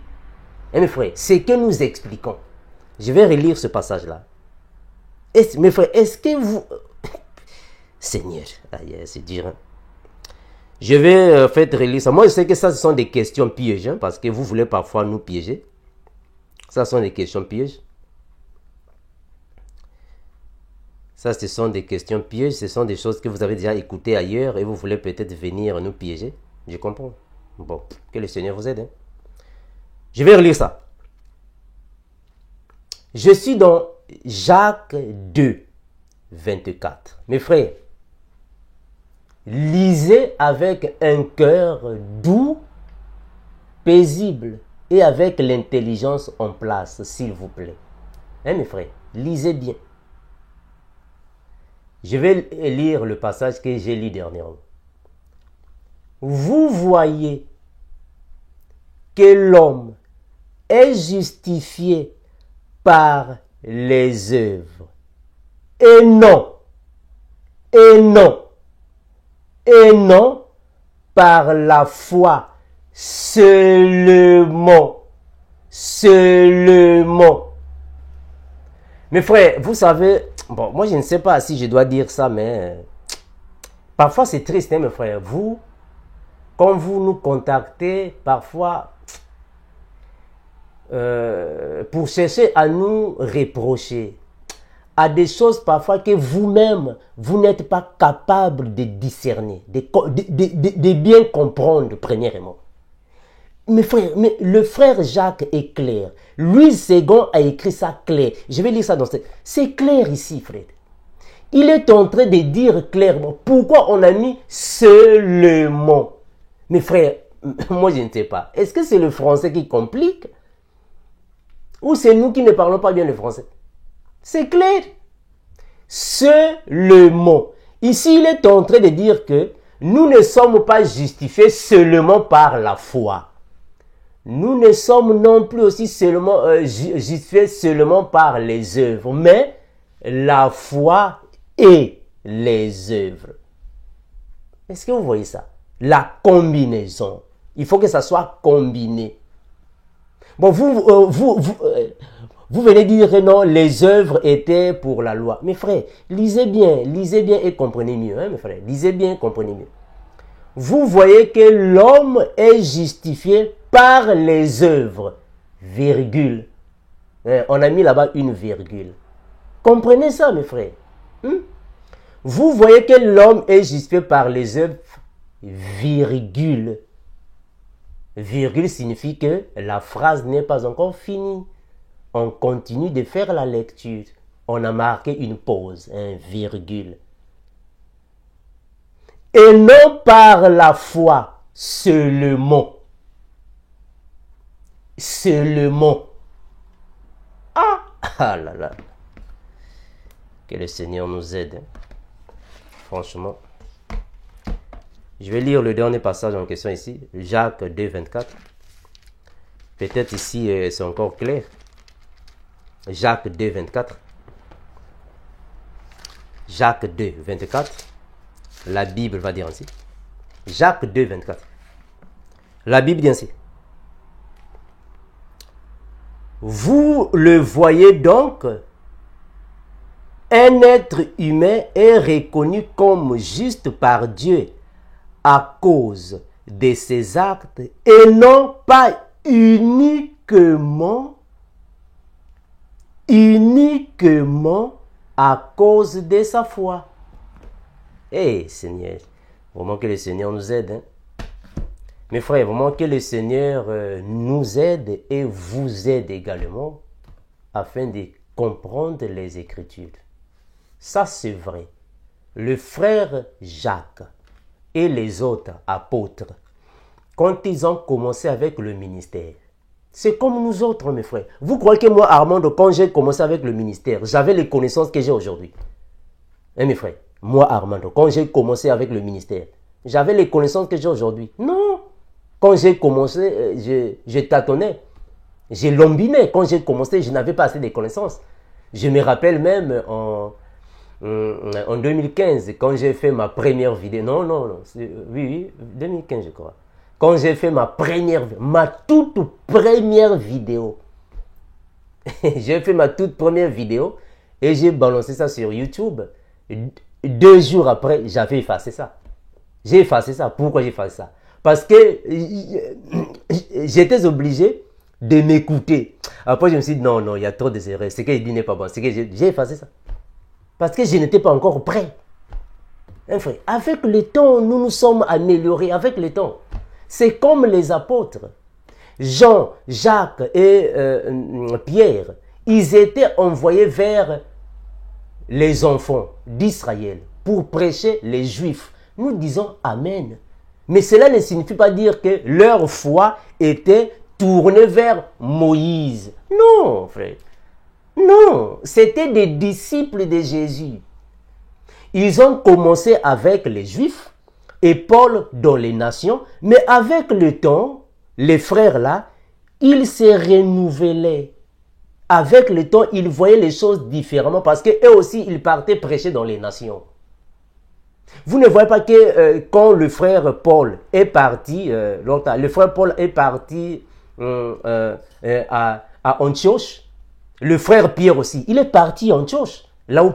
Mes frères, c'est que nous expliquons. Je vais relire ce passage-là. Mes frères, est-ce que vous... Seigneur, c'est dur. Je vais en fait relire ça. Moi, je sais que ça, ce sont des questions pièges, parce que vous voulez parfois nous piéger. Ça, ce sont des questions pièges. Ça, ce sont des questions pièges. Ce sont des choses que vous avez déjà écoutées ailleurs et vous voulez peut-être venir nous piéger. Je comprends. Bon, que le Seigneur vous aide. Je vais relire ça. Je suis dans Jacques 2, 24. Mes frères, lisez avec un cœur doux, paisible et avec l'intelligence en place, s'il vous plaît. Mes frères, lisez bien. Je vais lire le passage que j'ai lu dernièrement. Vous voyez que l'homme est justifié par les œuvres. Et non, et non, et non par la foi seulement. Seulement. Mes frères, vous savez, bon, moi je ne sais pas si je dois dire ça, mais parfois c'est triste, hein, mes frères. Vous, quand vous nous contactez, parfois, pour chercher à nous reprocher, à des choses parfois que vous-même, vous n'êtes pas capable de discerner, de bien comprendre, premièrement. Mes frères, mais le frère Jacques est clair. Louis II a écrit ça clair. Je vais lire ça dans cette... C'est clair ici, frère. Il est en train de dire clairement pourquoi on a mis seulement. Mes frères, moi je ne sais pas. Est-ce que c'est le français qui complique? Ou c'est nous qui ne parlons pas bien le français? C'est clair. Seulement. Ici, il est en train de dire que nous ne sommes pas justifiés seulement par la foi. Nous ne sommes non plus aussi seulement justifiés seulement par les œuvres, mais la foi et les œuvres. Est-ce que vous voyez ça? La combinaison. Il faut que ça soit combiné. Bon, vous venez dire non, les œuvres étaient pour la loi. Mes frères, lisez bien et comprenez mieux. Hein, mes frères, lisez bien, comprenez mieux. Vous voyez que l'homme est justifié par les œuvres, virgule. On a mis là-bas une virgule. Comprenez ça, mes frères. Vous voyez que l'homme est justifié par les œuvres, virgule. Virgule signifie que la phrase n'est pas encore finie. On continue de faire la lecture. On a marqué une pause, un virgule. Et non par la foi seulement. Seulement. Ah là là. Que le Seigneur nous aide. Franchement. Je vais lire le dernier passage en question ici. Jacques 2, 24. Peut-être ici c'est encore clair. Jacques 2, 24. Jacques 2, 24. La Bible va dire ainsi. Jacques 2, 24. La Bible dit ainsi. Vous le voyez donc, un être humain est reconnu comme juste par Dieu à cause de ses actes et non pas uniquement à cause de sa foi. Seigneur, vraiment que le Seigneur nous aide. Hein? Mes frères, vraiment que le Seigneur nous aide et vous aide également afin de comprendre les Écritures. Ça, c'est vrai. Le frère Jacques et les autres apôtres, quand ils ont commencé avec le ministère, c'est comme nous autres, mes frères. Vous croyez que moi, Armando, quand j'ai commencé avec le ministère, j'avais les connaissances que j'ai aujourd'hui? Mes frères, moi, Armando, quand j'ai commencé avec le ministère, j'avais les connaissances que j'ai aujourd'hui? Non. Quand j'ai commencé, je tâtonnais. J'ai lombiné. Quand j'ai commencé, je n'avais pas assez de connaissances. Je me rappelle même en 2015, quand j'ai fait ma première vidéo. Non. Oui, 2015, je crois. Quand j'ai fait ma toute première vidéo. J'ai fait ma toute première vidéo et j'ai balancé ça sur YouTube. 2 jours après, j'avais effacé ça. J'ai effacé ça. Pourquoi j'ai effacé ça? Parce que j'étais obligé de m'écouter. Après, je me suis dit, non, il y a trop de erreurs. Ce qu'il dit n'est pas bon. J'ai effacé ça. Parce que je n'étais pas encore prêt. Hein, frère, avec le temps, nous nous sommes améliorés. Avec le temps. C'est comme les apôtres. Jean, Jacques et Pierre, ils étaient envoyés vers les enfants d'Israël pour prêcher les Juifs. Nous disons Amen. Mais cela ne signifie pas dire que leur foi était tournée vers Moïse. Non, frère. Non, c'était des disciples de Jésus. Ils ont commencé avec les Juifs et Paul dans les nations, mais avec le temps, les frères là, ils se renouvelaient. Avec le temps, ils voyaient les choses différemment parce qu'eux aussi, ils partaient prêcher dans les nations. Vous ne voyez pas que quand le frère Paul est parti, le frère Paul est parti à Antioche, le frère Pierre aussi, il est parti à Antioche, là où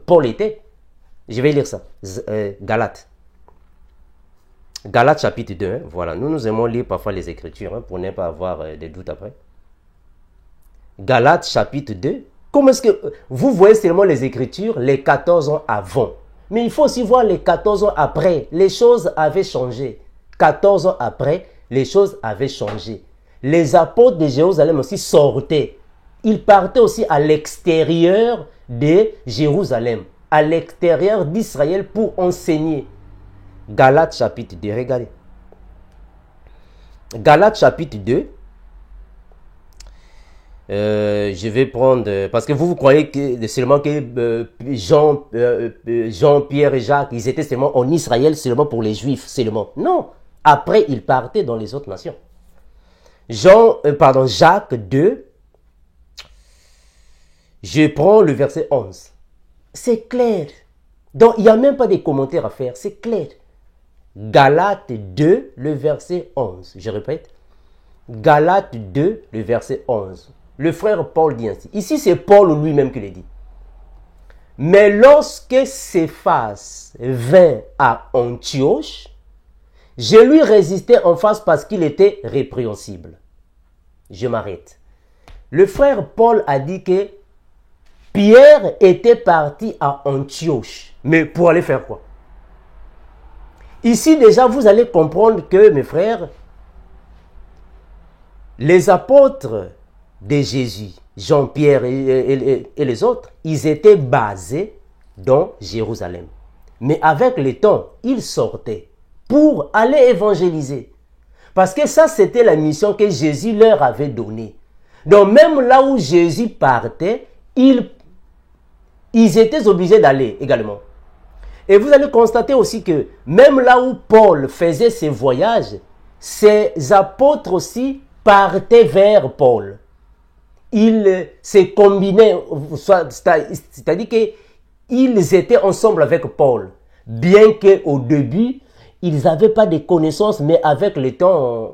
Paul était. Je vais lire ça. Galates. Galates chapitre 2. Hein, voilà. Nous aimons lire parfois les Écritures hein, pour ne pas avoir des doutes après. Galates chapitre 2. Comment est-ce que vous voyez seulement les Écritures les 14 ans avant? Mais il faut aussi voir les 14 ans après. Les choses avaient changé. 14 ans après, les choses avaient changé. Les apôtres de Jérusalem aussi sortaient. Ils partaient aussi à l'extérieur de Jérusalem, à l'extérieur d'Israël pour enseigner. Galates chapitre 2, regardez. Galates chapitre 2. Je vais prendre, parce que vous croyez que seulement que Jean, Pierre et Jacques, ils étaient seulement en Israël, seulement pour les Juifs, seulement. Non, après ils partaient dans les autres nations. Jacques 2, je prends le verset 11. C'est clair. Donc il n'y a même pas de commentaires à faire, c'est clair. Galates 2, le verset 11. Je répète. Galates 2, le verset 11. Le frère Paul dit ainsi. Ici, c'est Paul lui-même qui le dit. Mais lorsque Céphas vint à Antioche, je lui résistais en face parce qu'il était répréhensible. Je m'arrête. Le frère Paul a dit que Pierre était parti à Antioche. Mais pour aller faire quoi? Ici, déjà, vous allez comprendre que, mes frères, les apôtres de Jésus, Jean-Pierre et les autres, ils étaient basés dans Jérusalem. Mais avec le temps, ils sortaient pour aller évangéliser. Parce que ça, c'était la mission que Jésus leur avait donnée. Donc, même là où Jésus partait, ils étaient obligés d'aller également. Et vous allez constater aussi que même là où Paul faisait ses voyages, ses apôtres aussi partaient vers Paul. Ils se combinaient, c'est-à-dire qu'ils étaient ensemble avec Paul. Bien qu'au début, ils n'avaient pas de connaissances, mais avec le temps,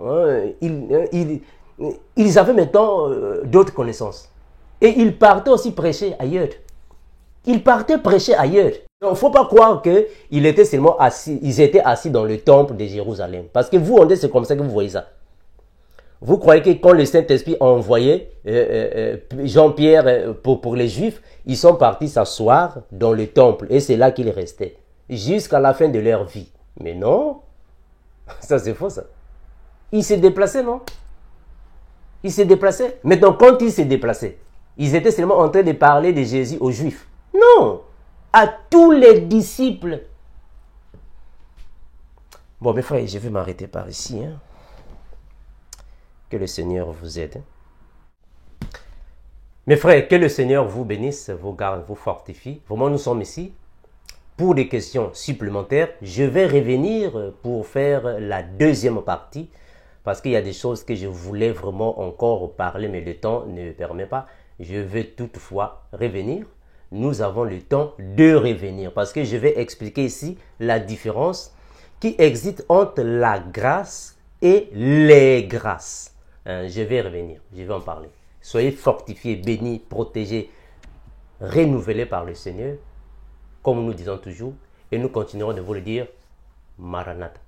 ils avaient maintenant d'autres connaissances. Et ils partaient aussi prêcher ailleurs. Ils partaient prêcher ailleurs. Donc, il ne faut pas croire qu'ils étaient seulement assis, ils étaient assis dans le temple de Jérusalem. Parce que vous, on dit, c'est comme ça que vous voyez ça. Vous croyez que quand le Saint-Esprit a envoyé Jean-Pierre pour les Juifs, ils sont partis s'asseoir dans le temple et c'est là qu'ils restaient jusqu'à la fin de leur vie. Mais non, ça c'est faux ça. Ils se déplaçaient, non? Ils se déplaçaient. Maintenant, quand ils se déplaçaient, ils étaient seulement en train de parler de Jésus aux Juifs. Non, à tous les disciples. Bon, mes frères, je vais m'arrêter par ici. Hein. Que le Seigneur vous aide. Mes frères, que le Seigneur vous bénisse, vous garde, vous fortifie. Vraiment, nous sommes ici pour des questions supplémentaires. Je vais revenir pour faire la deuxième partie parce qu'il y a des choses que je voulais vraiment encore parler, mais le temps ne permet pas. Je vais toutefois revenir. Nous avons le temps de revenir parce que je vais expliquer ici la différence qui existe entre la grâce et les grâces. Je vais revenir, je vais en parler. Soyez fortifiés, bénis, protégés, renouvelés par le Seigneur, comme nous disons toujours, et nous continuerons de vous le dire, Maranatha.